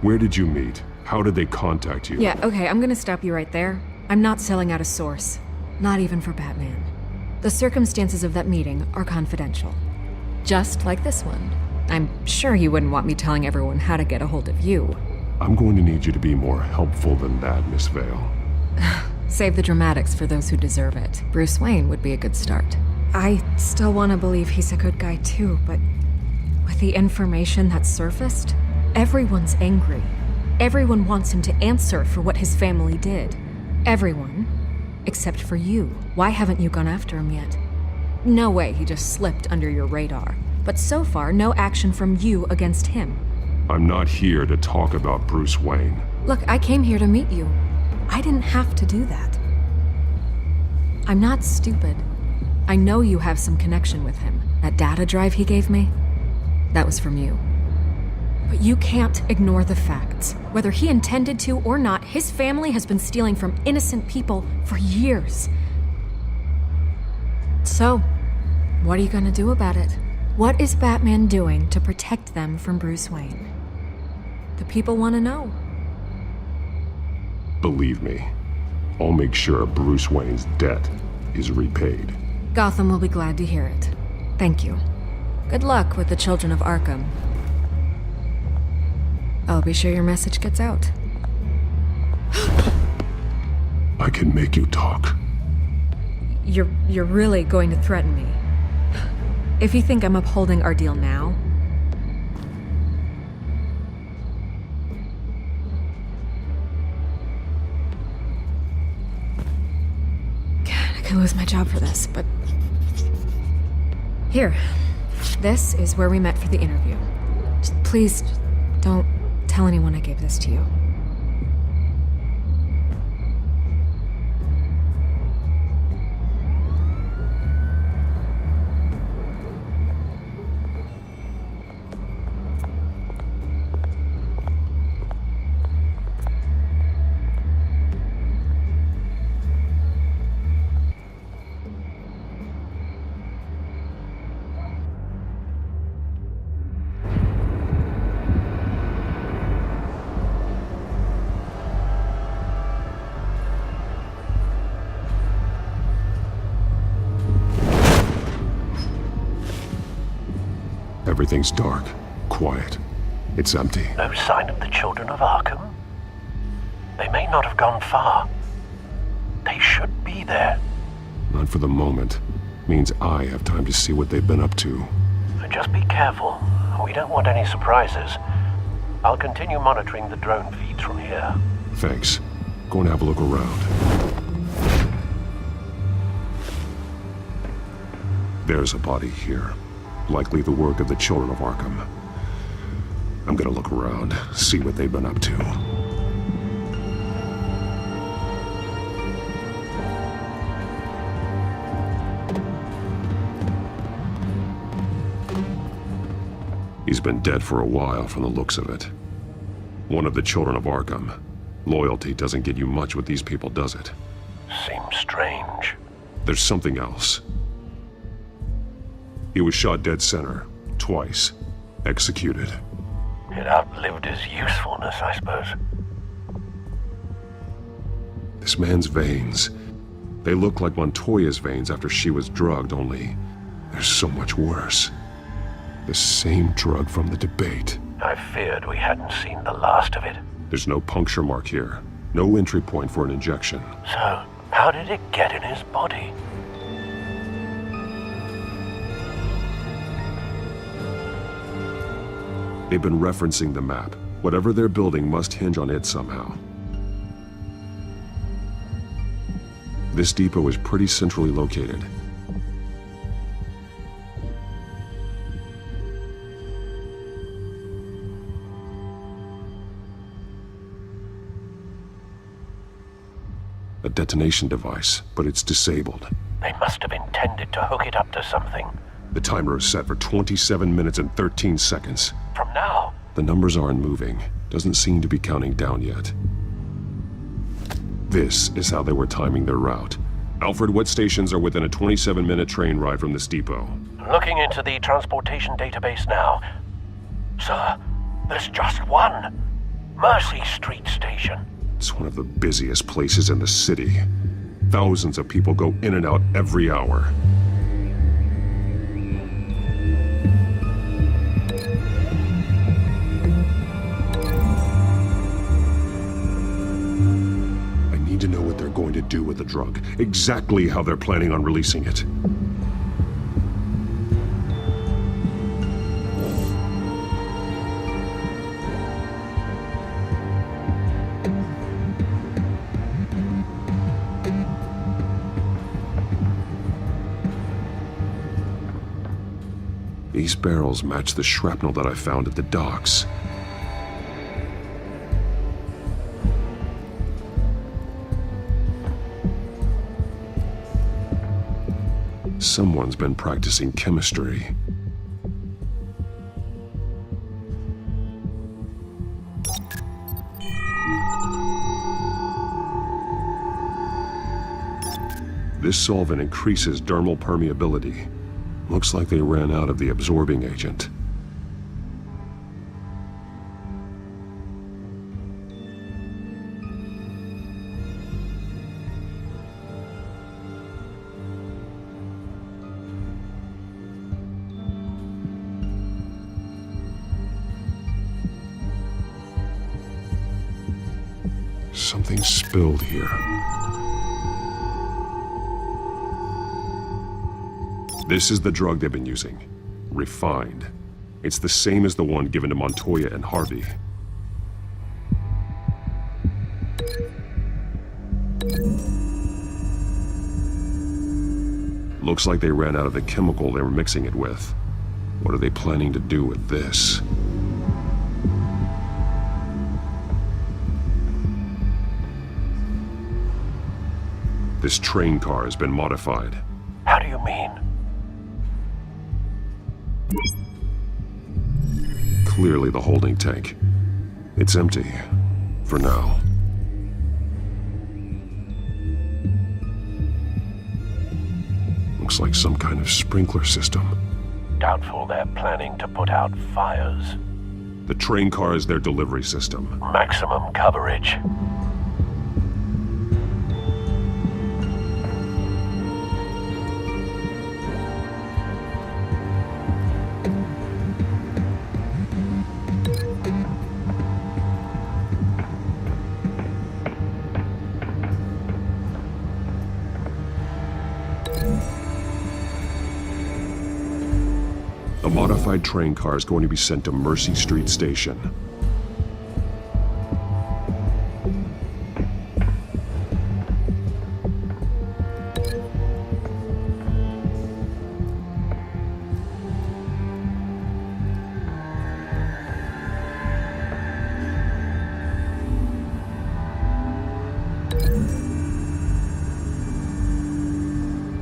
Where did you meet? How did they contact you? Yeah, okay, I'm gonna stop you right there. I'm not selling out a source. Not even for Batman. The circumstances of that meeting are confidential. Just like this one. I'm sure you wouldn't want me telling everyone how to get a hold of you. I'm going to need you to be more helpful than that, Miss Vale. Save the dramatics for those who deserve it. Bruce Wayne would be a good start. I still want to believe he's a good guy too, but with the information that surfaced, everyone's angry. Everyone wants him to answer for what his family did. Everyone, except for you. Why haven't you gone after him yet? No way he just slipped under your radar. But so far, no action from you against him. I'm not here to talk about Bruce Wayne. Look, I came here to meet you. I didn't have to do that. I'm not stupid. I know you have some connection with him. That data drive he gave me, that was from you. But you can't ignore the facts. Whether he intended to or not, his family has been stealing from innocent people for years. So, what are you gonna do about it? What is Batman doing to protect them from Bruce Wayne? The people want to know. Believe me, I'll make sure Bruce Wayne's debt is repaid. Gotham will be glad to hear it. Thank you. Good luck with the children of Arkham. I'll be sure your message gets out. I can make you talk. You're really going to threaten me? If you think I'm upholding our deal now... God, I could lose my job for this, but... Here. This is where we met for the interview. Just please, don't tell anyone I gave this to you. Everything's dark, quiet. It's empty. No sign of the children of Arkham? They may not have gone far. They should be there. Not for the moment. Means I have time to see what they've been up to. Just be careful. We don't want any surprises. I'll continue monitoring the drone feeds from here. Thanks. Go and have a look around. There's a body here. Likely the work of the children of Arkham. I'm gonna look around, see what they've been up to. He's been dead for a while from the looks of it. One of the children of Arkham. Loyalty doesn't get you much with these people, does it? Seems strange. There's something else. He was shot dead center, twice, executed. It outlived his usefulness, I suppose. This man's veins, they look like Montoya's veins after she was drugged, only they're so much worse. The same drug from the debate. I feared we hadn't seen the last of it. There's no puncture mark here. No entry point for an injection. So, how did it get in his body? They've been referencing the map. Whatever they're building must hinge on it somehow. This depot is pretty centrally located. A detonation device, but it's disabled. They must have intended to hook it up to something. The timer is set for 27 minutes and 13 seconds. From now? The numbers aren't moving. Doesn't seem to be counting down yet. This is how they were timing their route. Alfred, what stations are within a 27-minute train ride from this depot? Looking into the transportation database now. Sir, there's just one. Mercy Street Station. It's one of the busiest places in the city. Thousands of people go in and out every hour. I need to know what they're going to do with the drug. Exactly how they're planning on releasing it. These barrels match the shrapnel that I found at the docks. Someone's been practicing chemistry. This solvent increases dermal permeability. Looks like they ran out of the absorbing agent. Something spilled here. This is the drug they've been using. Refined. It's the same as the one given to Montoya and Harvey. Looks like they ran out of the chemical they were mixing it with. What are they planning to do with this? This train car has been modified. How do you mean? Clearly the holding tank. It's empty. For now. Looks like some kind of sprinkler system. Doubtful they're planning to put out fires. The train car is their delivery system. Maximum coverage. A modified train car is going to be sent to Mercy Street Station.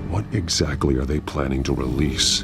What exactly are they planning to release?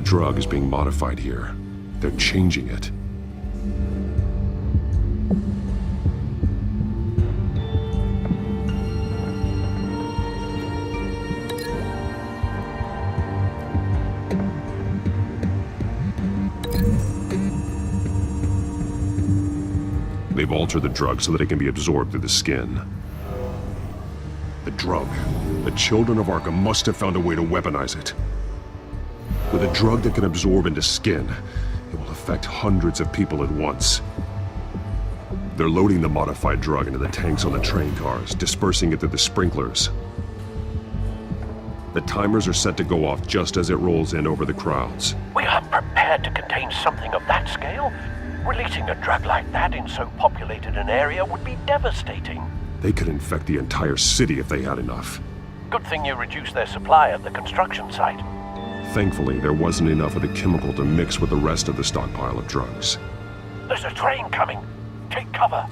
drug is being modified here. They're changing it. They've altered the drug so that it can be absorbed through the skin. The drug. The children of Arkham must have found a way to weaponize it. With a drug that can absorb into skin, it will affect hundreds of people at once. They're loading the modified drug into the tanks on the train cars, dispersing it through the sprinklers. The timers are set to go off just as it rolls in over the crowds. We aren't prepared to contain something of that scale. Releasing a drug like that in so populated an area would be devastating. They could infect the entire city if they had enough. Good thing you reduced their supply at the construction site. Thankfully, there wasn't enough of the chemical to mix with the rest of the stockpile of drugs. There's a train coming. Take cover.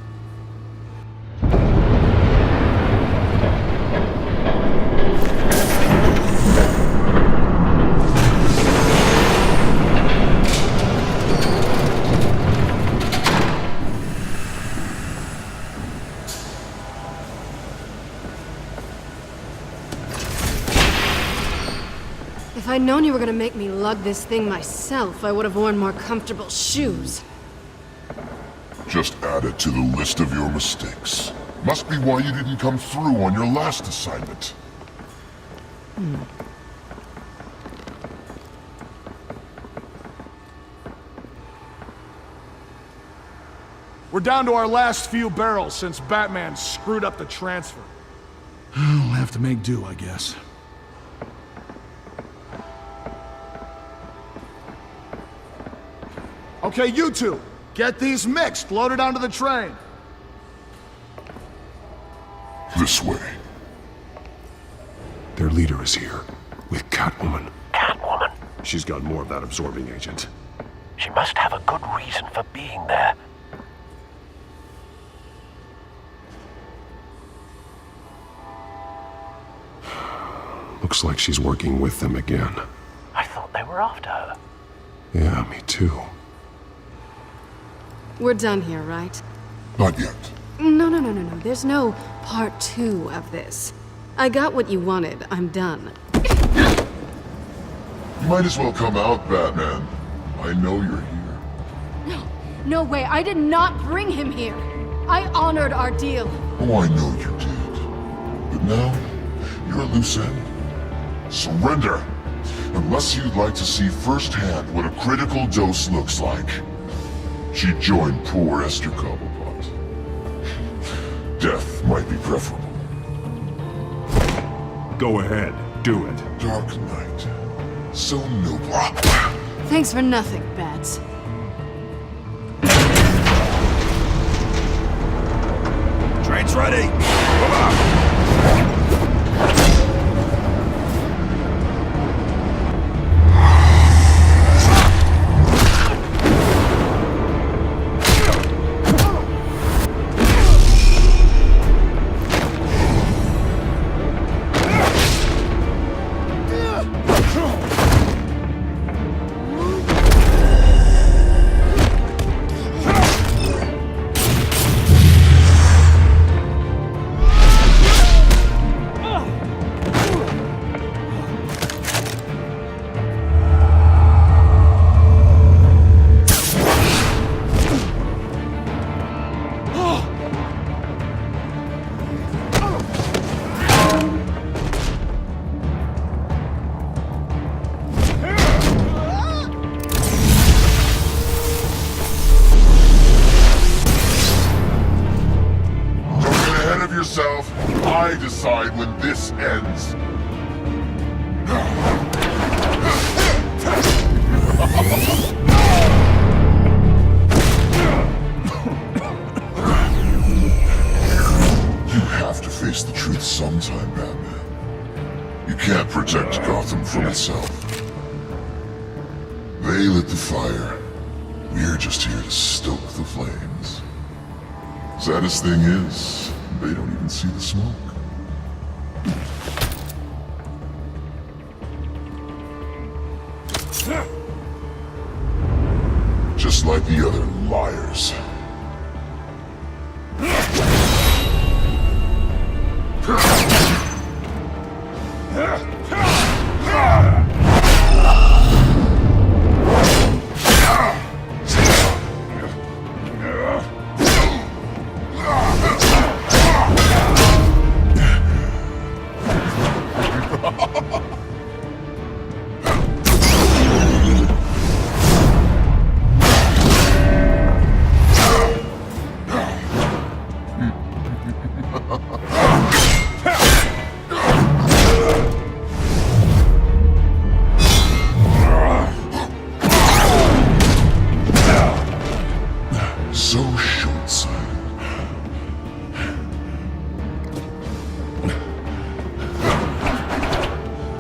If I'd known you were gonna make me lug this thing myself, I would have worn more comfortable shoes. Just add it to the list of your mistakes. Must be why you didn't come through on your last assignment. We're down to our last few barrels since Batman screwed up the transfer. We'll have to make do, I guess. Okay, you two, get these mixed, loaded onto the train. This way. Their leader is here, with Catwoman. Catwoman? She's got more of that absorbing agent. She must have a good reason for being there. Looks like she's working with them again. I thought they were after her. Yeah, me too. We're done here, right? Not yet. No. There's no part 2 of this. I got what you wanted. I'm done. You might as well come out, Batman. I know you're here. No way. I did not bring him here. I honored our deal. Oh, I know you did. But now, you're a loose end. Surrender! Unless you'd like to see firsthand what a critical dose looks like. She joined poor Esther Cobblepot. Death might be preferable. Go ahead, do it. Dark Knight. So noble. Thanks for nothing, Bats. Train's ready! Come on! I decide when this ends. You have to face the truth sometime, Batman. You can't protect Gotham from itself. They lit the fire. We're just here to stoke the flames. Saddest thing is, they don't even see the smoke. just like the other liars. So short-sighted.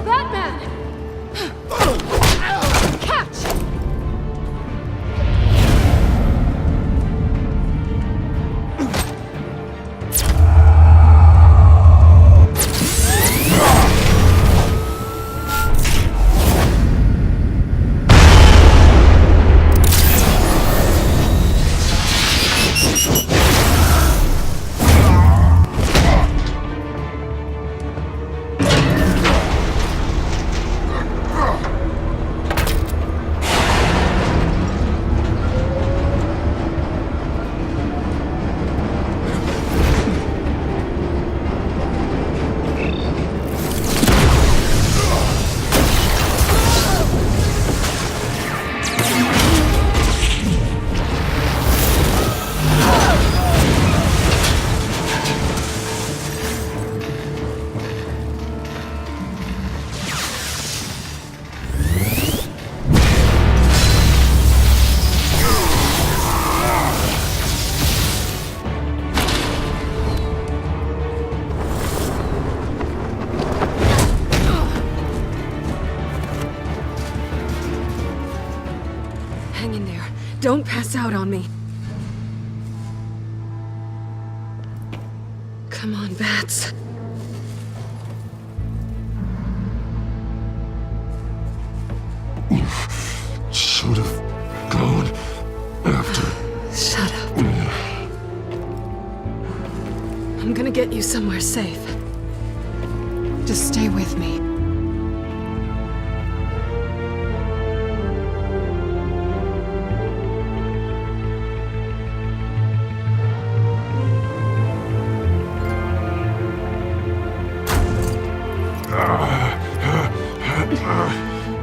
Batman! Catch! Hang in there. Don't pass out on me. Come on, Bats. Should have gone after. Shut up. I'm gonna get you somewhere safe. Just stay with me.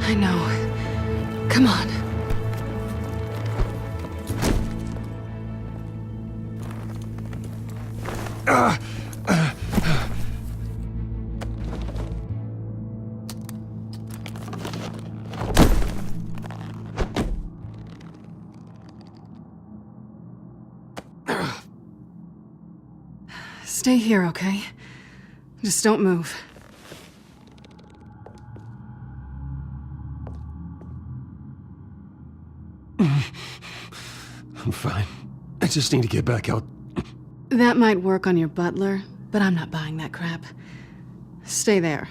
I know. Come on. Stay here, okay? Just don't move. I'm fine. I just need to get back out. That might work on your butler, but I'm not buying that crap. Stay there.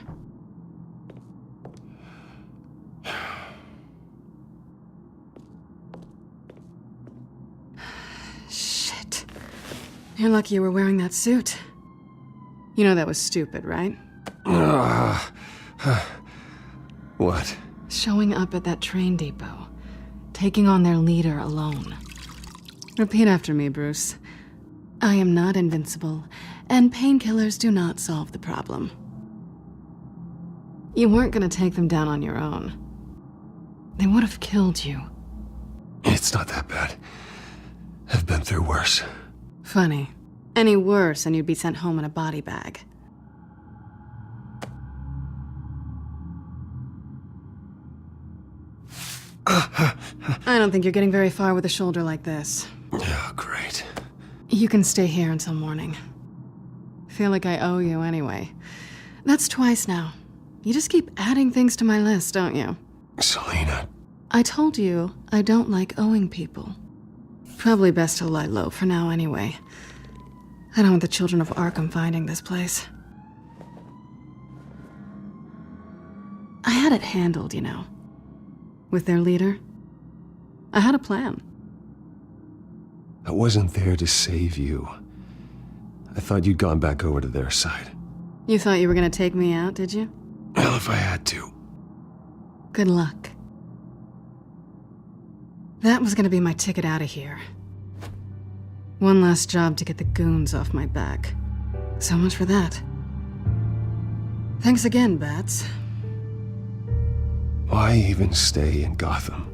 Shit. You're lucky you were wearing that suit. You know that was stupid, right? What? Showing up at that train depot. Taking on their leader alone. Repeat after me, Bruce. I am not invincible, and painkillers do not solve the problem. You weren't gonna take them down on your own. They would have killed you. It's not that bad. I've been through worse. Funny. Any worse and you'd be sent home in a body bag. I don't think you're getting very far with a shoulder like this. Oh, great. You can stay here until morning. Feel like I owe you anyway. That's twice now. You just keep adding things to my list, don't you? Selena. I told you I don't like owing people. Probably best to lie low for now anyway. I don't want the children of Arkham finding this place. I had it handled, you know. With their leader. I had a plan. I wasn't there to save you. I thought you'd gone back over to their side. You thought you were gonna take me out, did you? Well, if I had to. Good luck. That was gonna be my ticket out of here. One last job to get the goons off my back. So much for that. Thanks again, Bats. Why even stay in Gotham?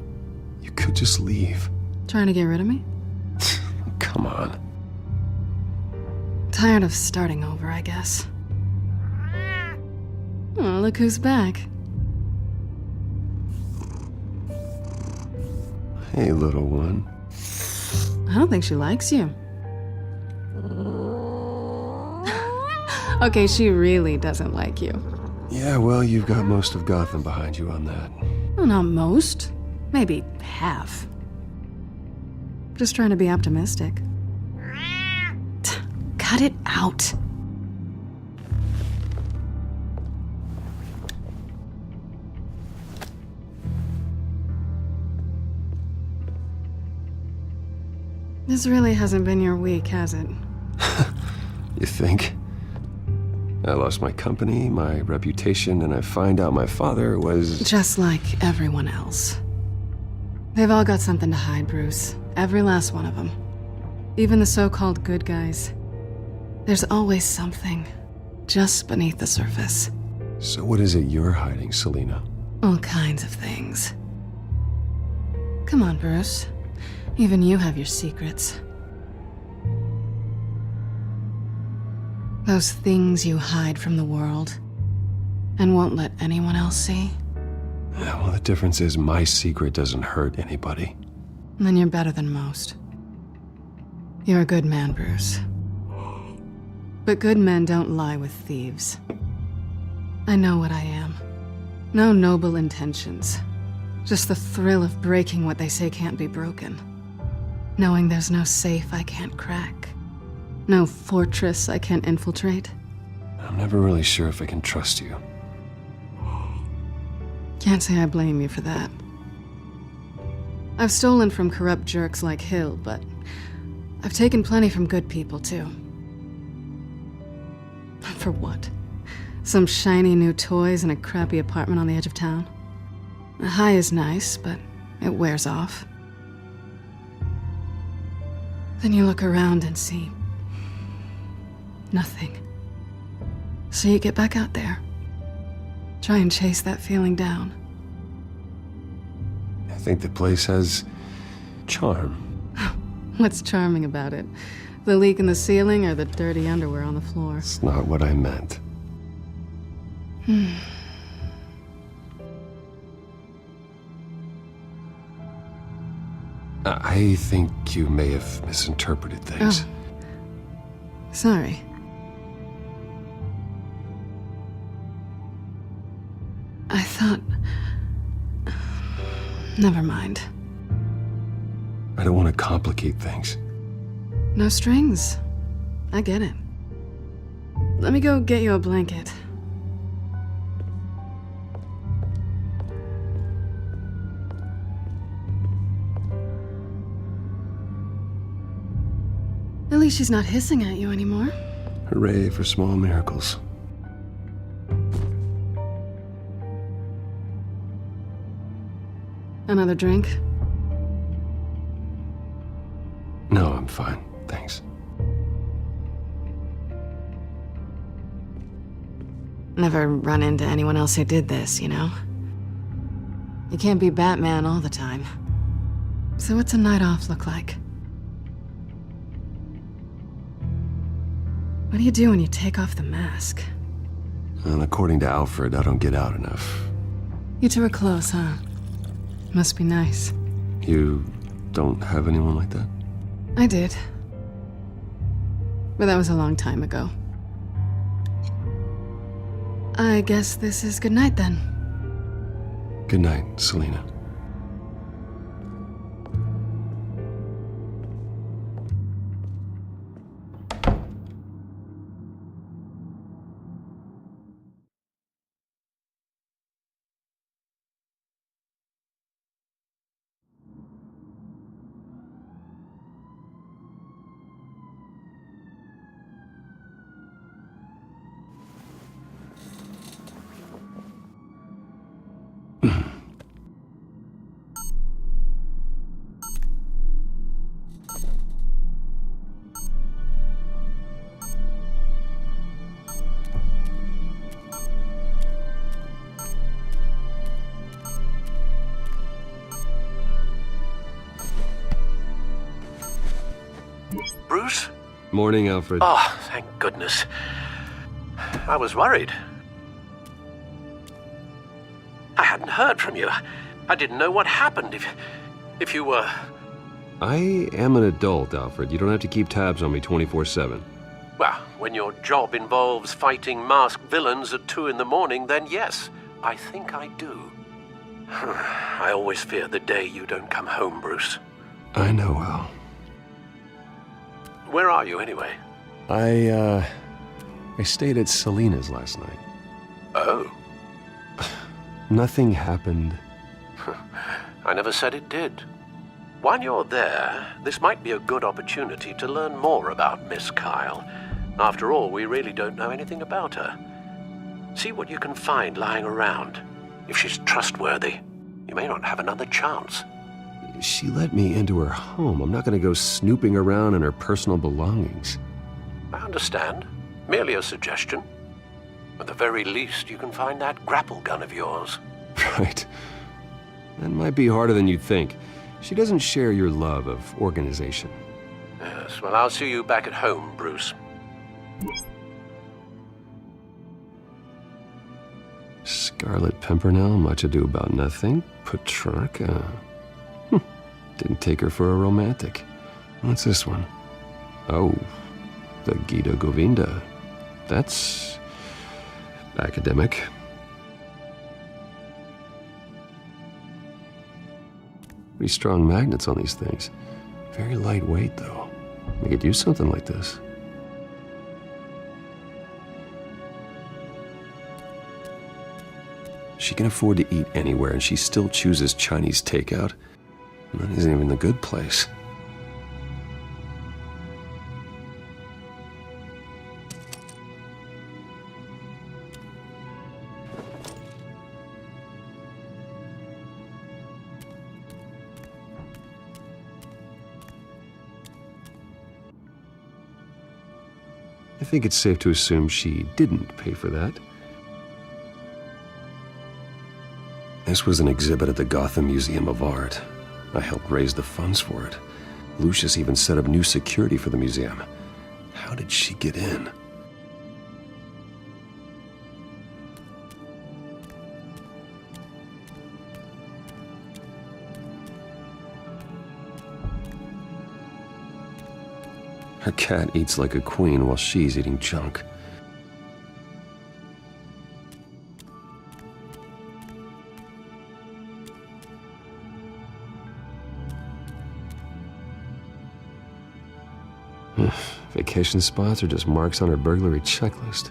You could just leave. Trying to get rid of me? Come on. Tired of starting over, I guess. Oh, look who's back. Hey, little one. I don't think she likes you. Okay, she really doesn't like you. Yeah, well, you've got most of Gotham behind you on that. Well, not most. Maybe half. Just trying to be optimistic. Cut it out. This really hasn't been your week, has it? You think? I lost my company, my reputation, and I find out my father was... Just like everyone else. They've all got something to hide, Bruce. Every last one of them. Even the so-called good guys. There's always something just beneath the surface. So what is it you're hiding, Selina? All kinds of things. Come on, Bruce. Even you have your secrets. Those things you hide from the world and won't let anyone else see. Yeah, well, the difference is my secret doesn't hurt anybody. Then you're better than most. You're a good man, Bruce. But good men don't lie with thieves. I know what I am. No noble intentions. Just the thrill of breaking what they say can't be broken. Knowing there's no safe I can't crack. No fortress I can't infiltrate. I'm never really sure if I can trust you. Can't say I blame you for that. I've stolen from corrupt jerks like Hill, but I've taken plenty from good people, too. For what? Some shiny new toys and a crappy apartment on the edge of town? A high is nice, but it wears off. Then you look around and see nothing. So you get back out there. Try and chase that feeling down. I think the place has charm. What's charming about it? The leak in the ceiling or the dirty underwear on the floor? It's not what I meant. I think you may have misinterpreted things. Oh. Sorry. I thought... Never mind. I don't want to complicate things. No strings. I get it. Let me go get you a blanket. At least she's not hissing at you anymore. Hooray for small miracles. Another drink? No, I'm fine. Thanks. Never run into anyone else who did this, you know? You can't be Batman all the time. So what's a night off look like? What do you do when you take off the mask? And according to Alfred, I don't get out enough. You two are close, huh? Must be nice. You don't have anyone like that? I did. But that was a long time ago. I guess this is good night then. Good night, Selina. Bruce? Morning, Alfred. Oh, thank goodness. I was worried. I hadn't heard from you. I didn't know what happened if you were... I am an adult, Alfred. You don't have to keep tabs on me 24/7. Well, when your job involves fighting masked villains at 2 in the morning, then yes, I think I do. I always fear the day you don't come home, Bruce. I know, Al. Where are you, anyway? I stayed at Selena's last night. Oh. Nothing happened. I never said it did. While you're there, this might be a good opportunity to learn more about Miss Kyle. After all, we really don't know anything about her. See what you can find lying around. If she's trustworthy, you may not have another chance. She let me into her home. I'm not going to go snooping around in her personal belongings. I understand. Merely a suggestion. At the very least, you can find that grapple gun of yours. Right. That might be harder than you'd think. She doesn't share your love of organization. Yes, well, I'll see you back at home, Bruce. Scarlet Pimpernel, Much Ado About Nothing, Petrarca. Didn't take her for a romantic. What's this one? Oh, the Gita Govinda. That's academic. Pretty strong magnets on these things. Very lightweight, though. We could use something like this. She can afford to eat anywhere, and she still chooses Chinese takeout. And that isn't even the good place. I think it's safe to assume she didn't pay for that. This was an exhibit at the Gotham Museum of Art. I helped raise the funds for it. Lucius even set up new security for the museum. How did she get in? Her cat eats like a queen while she's eating junk. Vacation spots are just marks on her burglary checklist.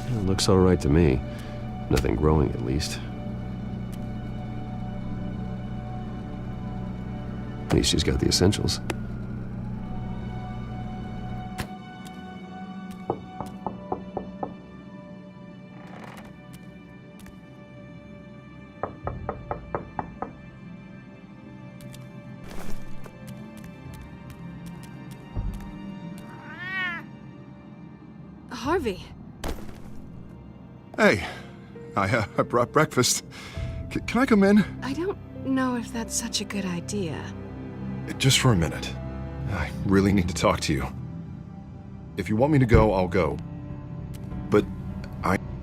It looks all right to me. Nothing growing, at least. At least she's got the essentials. Harvey. Hey, I brought breakfast. Can I come in? I don't know if that's such a good idea. Just for a minute. I really need to talk to you. If you want me to go, I'll go. But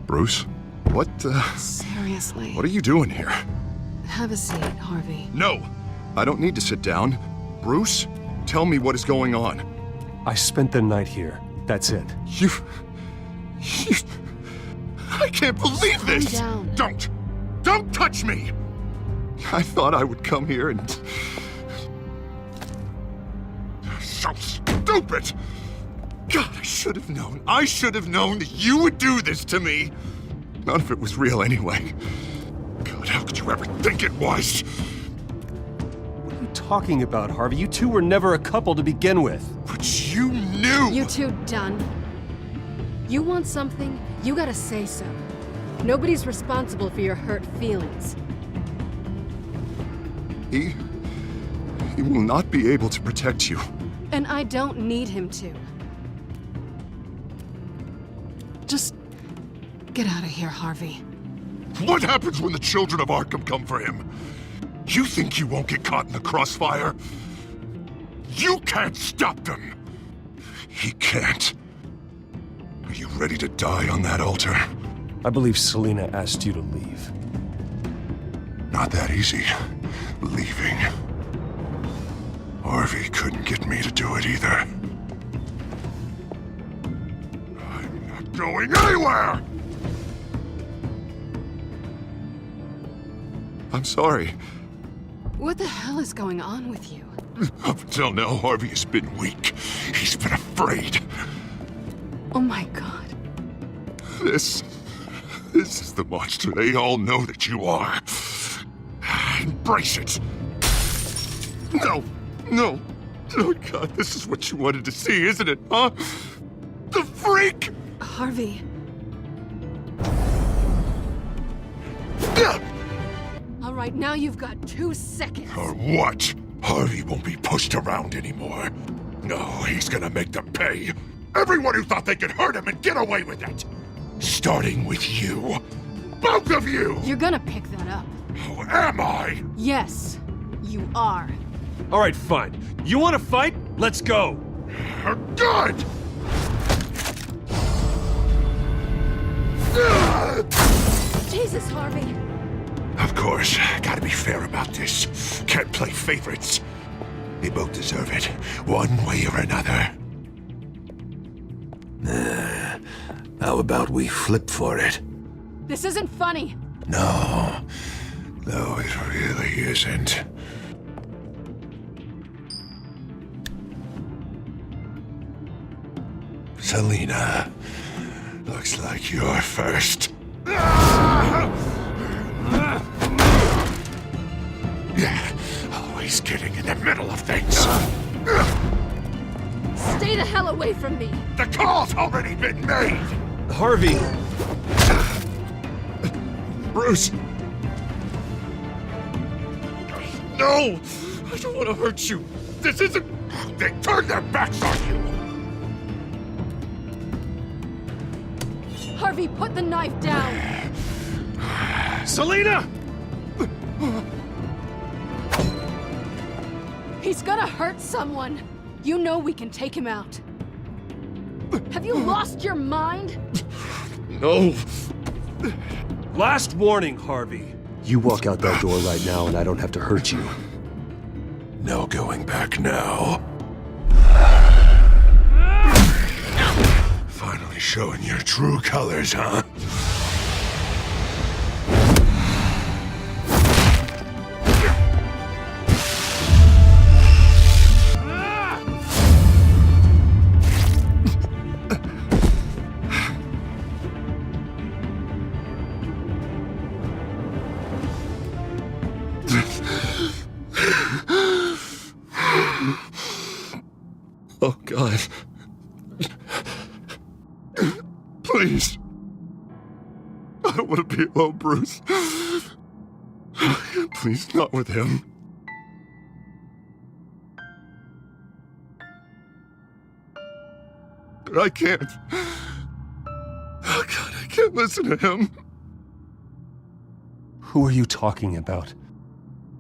Bruce? What, Seriously. What are you doing here? Have a seat, Harvey. No! I don't need to sit down. Bruce, tell me what is going on. I spent the night here. That's it. You... I can't believe this! Calm down. Don't touch me! I thought I would come here and... So stupid! God, I should have known. I should have known that you would do this to me. None of it was real anyway. God, how could you ever think it was? What are you talking about, Harvey? You two were never a couple to begin with. But you knew! You two done? You want something, you gotta say so. Nobody's responsible for your hurt feelings. He will not be able to protect you. And I don't need him to. Just Get out of here, Harvey. What happens when the children of Arkham come for him? You think you won't get caught in the crossfire? You can't stop them! He can't. Are you ready to die on that altar? I believe Selina asked you to leave. Not that easy. Leaving. Harvey couldn't get me to do it either. I'm not going anywhere! I'm sorry. What the hell is going on with you? Up until now, Harvey has been weak. He's been afraid. Oh my god. This is the monster they all know that you are. Embrace it. No. Oh god, this is what you wanted to see, isn't it, huh? The freak! Harvey. All right, now you've got 2 seconds. Or what? Harvey won't be pushed around anymore. No, he's gonna make them pay. Everyone who thought they could hurt him and get away with it. Starting with you. Both of you! You're gonna pick that up. Oh, am I? Yes, you are. All right, fine. You want to fight? Let's go. Good! Jesus, Harvey. Of course, gotta be fair about this. Can't play favorites. They both deserve it, one way or another. How about we flip for it? This isn't funny. No, it really isn't. Selina, looks like you're first. Always getting in the middle of things. Stay the hell away from me. The call's already been made. Harvey. Bruce. No! I don't want to hurt you. This isn't... They turned their backs on you. Harvey, put the knife down. Selina! He's gonna hurt someone. You know we can take him out. Have you lost your mind? No. Last warning, Harvey. You walk out that door right now and I don't have to hurt you. No going back now. Finally showing your true colors, huh? Oh, God. Please. I don't want to be alone, Bruce. Please, not with him. But I can't. Oh, God, I can't listen to him. Who are you talking about?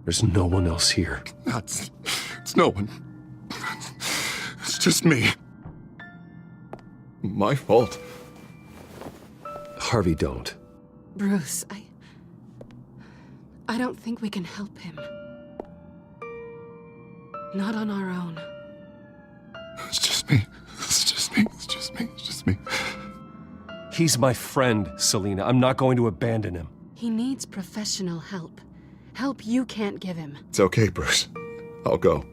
There's no one else here. It's no one. It's just me. My fault. Harvey, don't. Bruce, I don't think we can help him. Not on our own. It's just me. It's just me. It's just me. It's just me. He's my friend, Selina. I'm not going to abandon him. He needs professional help. Help you can't give him. It's okay, Bruce. I'll go.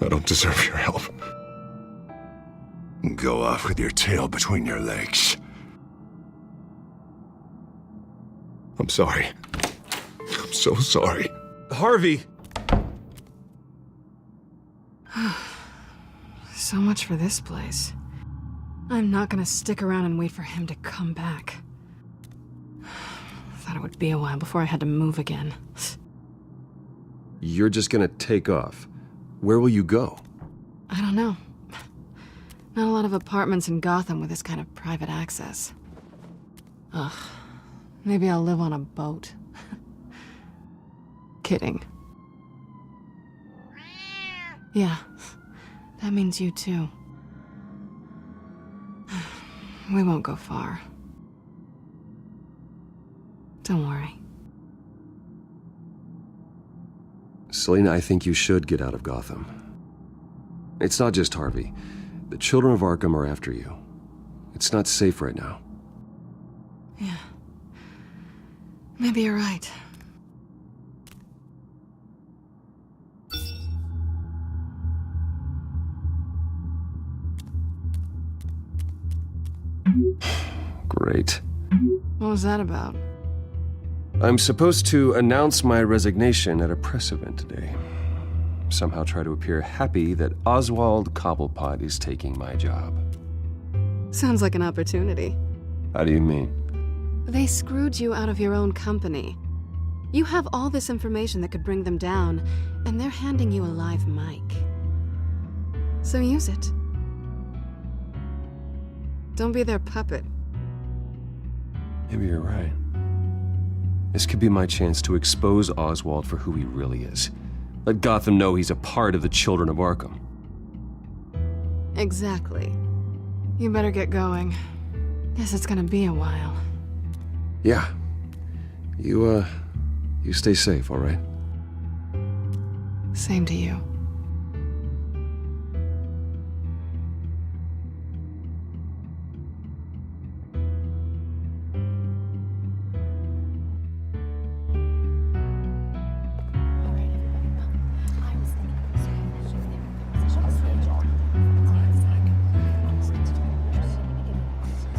I don't deserve your help. Go off with your tail between your legs. I'm sorry. I'm so sorry. Harvey! So much for this place. I'm not gonna stick around and wait for him to come back. Thought it would be a while before I had to move again. You're just gonna take off. Where will you go? I don't know. Not a lot of apartments in Gotham with this kind of private access. Ugh. Maybe I'll live on a boat. Kidding. Yeah, that means you too. We won't go far. Don't worry. Selena, I think you should get out of Gotham. It's not just Harvey. The children of Arkham are after you. It's not safe right now. Yeah. Maybe you're right. Great. What was that about? I'm supposed to announce my resignation at a press event today. Somehow try to appear happy that Oswald Cobblepot is taking my job. Sounds like an opportunity. How do you mean? They screwed you out of your own company. You have all this information that could bring them down, and they're handing you a live mic. So use it. Don't be their puppet. Maybe you're right. This could be my chance to expose Oswald for who he really is. Let Gotham know he's a part of the Children of Arkham. Exactly. You better get going. Guess it's gonna be a while. Yeah. You stay safe, all right? Same to you.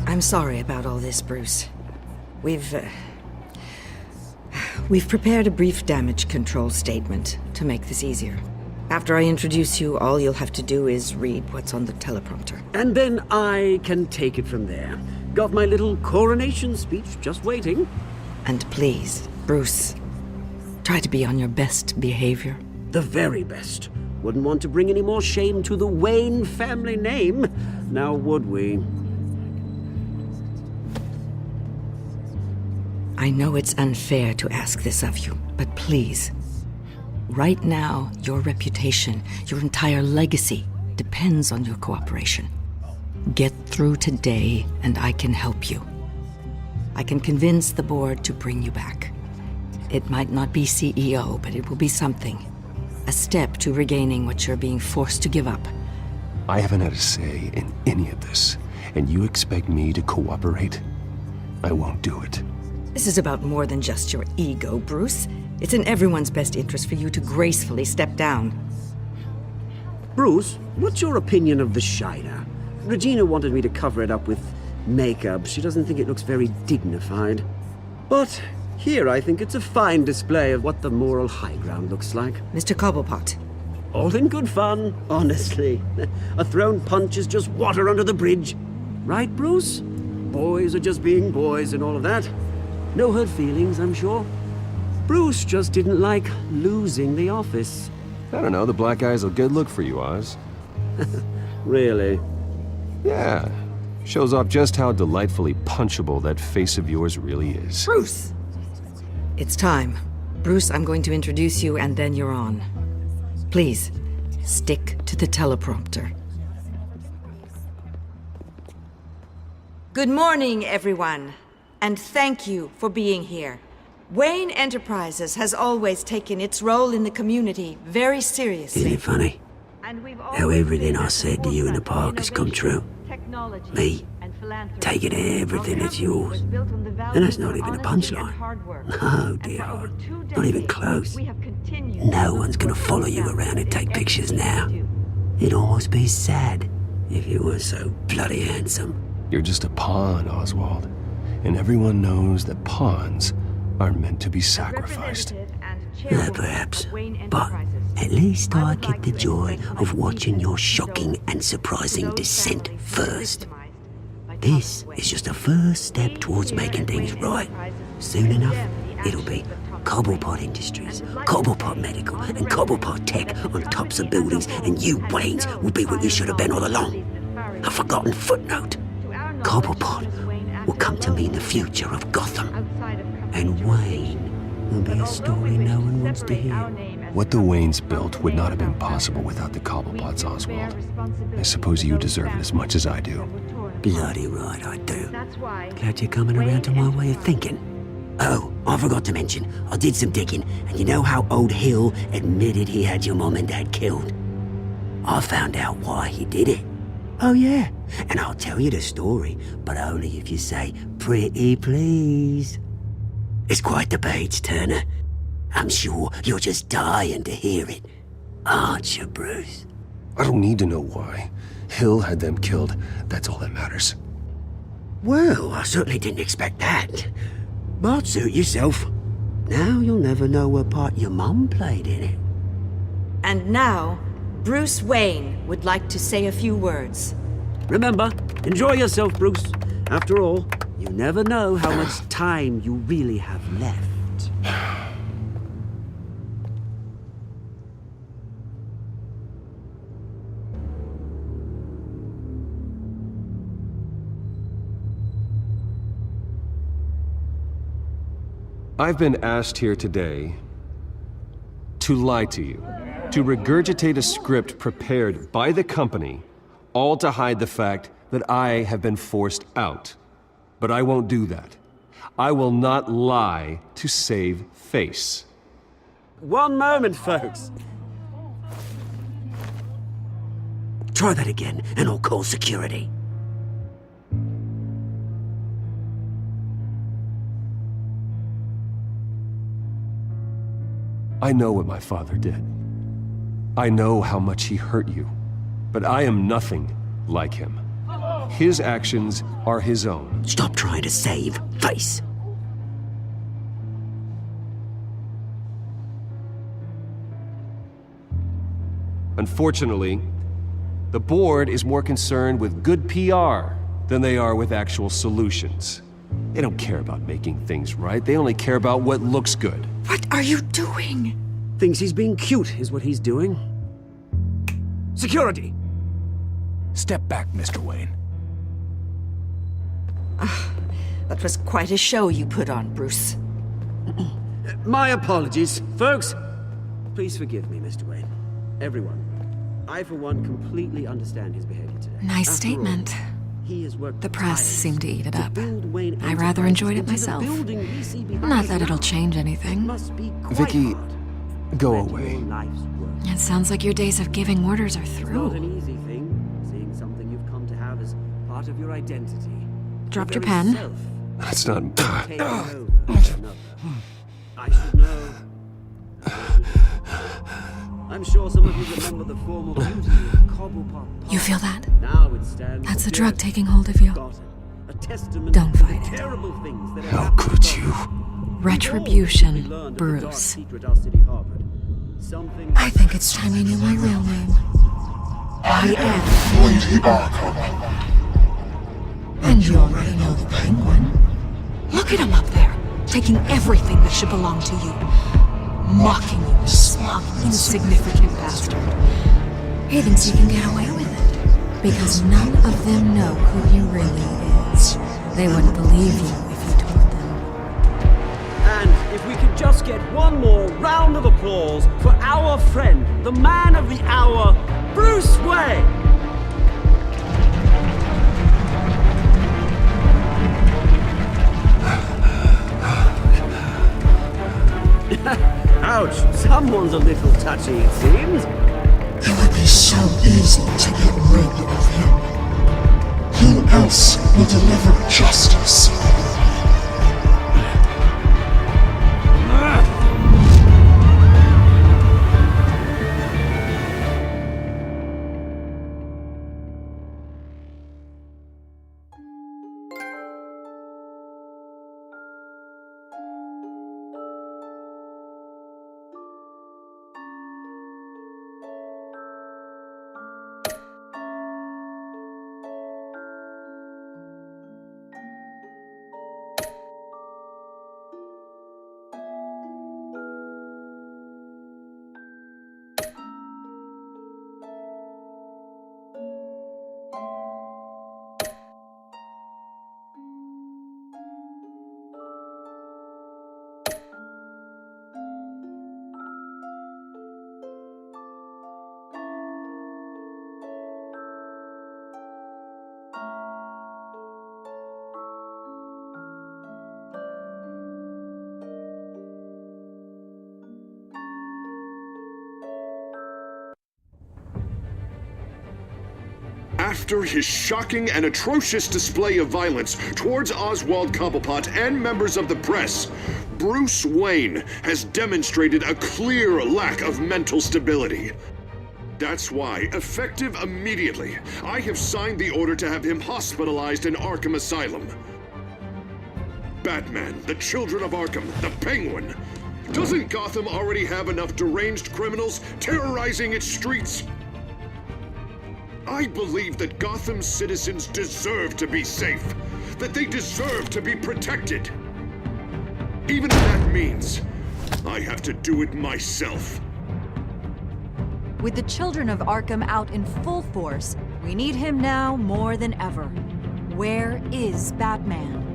I'm sorry about all this, Bruce. We've prepared a brief damage control statement to make this easier. After I introduce you, all you'll have to do is read what's on the teleprompter. And then I can take it from there. Got my little coronation speech just waiting. And please, Bruce, try to be on your best behavior. The very best. Wouldn't want to bring any more shame to the Wayne family name, now would we? I know it's unfair to ask this of you, but please. Right now, your reputation, your entire legacy, depends on your cooperation. Get through today, and I can help you. I can convince the board to bring you back. It might not be CEO, but it will be something. A step to regaining what you're being forced to give up. I haven't had a say in any of this, and you expect me to cooperate? I won't do it. This is about more than just your ego, Bruce. It's in everyone's best interest for you to gracefully step down. Bruce, what's your opinion of the Shiner? Regina wanted me to cover it up with makeup. She doesn't think it looks very dignified. But here I think it's a fine display of what the moral high ground looks like. Mr. Cobblepot. All in good fun, honestly. A thrown punch is just water under the bridge. Right, Bruce? Boys are just being boys and all of that. No hurt feelings, I'm sure. Bruce just didn't like losing the office. I don't know, the black eye's a good look for you, Oz. Really? Yeah. Shows off just how delightfully punchable that face of yours really is. Bruce! It's time. Bruce, I'm going to introduce you and then you're on. Please, stick to the teleprompter. Good morning, everyone. And thank you for being here. Wayne Enterprises has always taken its role in the community very seriously. Isn't it funny? How everything I said to you in the park has come true. Me, taking everything that's yours. And that's not even a punchline. No, dear heart. Not even close. No one's gonna follow you around and take pictures now. It'd almost be sad if you were so bloody handsome. You're just a pawn, Oswald. And everyone knows that pawns are meant to be sacrificed. Perhaps. But at least I get the joy of watching your shocking and surprising descent first. This is just a first step towards making things right. Soon enough, it'll be Cobblepot Industries, Cobblepot Medical, and Cobblepot Tech on tops of buildings, and you, Waynes, will be what you should have been all along. A forgotten footnote. Cobblepot will come to mean the future of Gotham. And Wayne will be a story no one wants to hear. What the Waynes built would not have been possible without the Cobblepots, Oswald. I suppose you deserve it as much as I do. Bloody right I do. Glad you're coming around to my way of thinking. Oh, I forgot to mention, I did some digging, and you know how old Hill admitted he had your mom and dad killed? I found out why he did it. Oh yeah, and I'll tell you the story, but only if you say, pretty please. It's quite the page turner. I'm sure you're just dying to hear it, aren't you, Bruce? I don't need to know why. Hill had them killed. That's all that matters. Well, I certainly didn't expect that. But suit yourself. Now you'll never know what part your mum played in it. And now, Bruce Wayne would like to say a few words. Remember, enjoy yourself, Bruce. After all, you never know how much time you really have left. I've been asked here today to lie to you, to regurgitate a script prepared by the company, all to hide the fact that I have been forced out. But I won't do that. I will not lie to save face. One moment, folks. Try that again, and I'll call security. I know what my father did. I know how much he hurt you. But I am nothing like him. His actions are his own. Stop trying to save face. Unfortunately, the board is more concerned with good PR than they are with actual solutions. They don't care about making things right. They only care about what looks good. What are you doing? Thinks he's being cute, is what he's doing. Security! Step back, Mr. Wayne. That was quite a show you put on, Bruce. My apologies. Folks, please forgive me, Mr. Wayne. Everyone. I, for one, completely understand his behavior today. Nice After statement. all, he has worked The press seemed to eat it up. Wayne I rather enjoyed it myself. Not that it'll change anything. Vicky, go away. It sounds like your days of giving orders are It's not through. an easy thing, seeing something you've come to have as part of your identity. Dropped your Your very pen? self That's not... taking over as another. I should know. I'm sure some of you remember the formal beauty of Cobblepot. You feel that? Now it stands That's the for drug death, taking hold of you. forgotten, a testament Don't to fight the it. terrible things that How could you? Retribution, Bruce. I think it's time you knew my real name. I am Lady Arkham. And you already know the Penguin. Look at him up there, taking everything that should belong to you. Mocking you, smug, insignificant bastard. He thinks he can get away with it. Because none of them know who he really is. They wouldn't believe you if you told them. And if we could just get one more round of applause for our friend, the man of the hour, Bruce Wayne! Ouch, someone's a little touchy, it seems. It would be so easy to get rid of him. Who else will deliver justice? After his shocking and atrocious display of violence towards Oswald Cobblepot and members of the press, Bruce Wayne has demonstrated a clear lack of mental stability. That's why, effective immediately, I have signed the order to have him hospitalized in Arkham Asylum. Batman, the Children of Arkham, the Penguin. Doesn't Gotham already have enough deranged criminals terrorizing its streets? I believe that Gotham's citizens deserve to be safe, that they deserve to be protected. Even if that means I have to do it myself. With the Children of Arkham out in full force, we need him now more than ever. Where is Batman?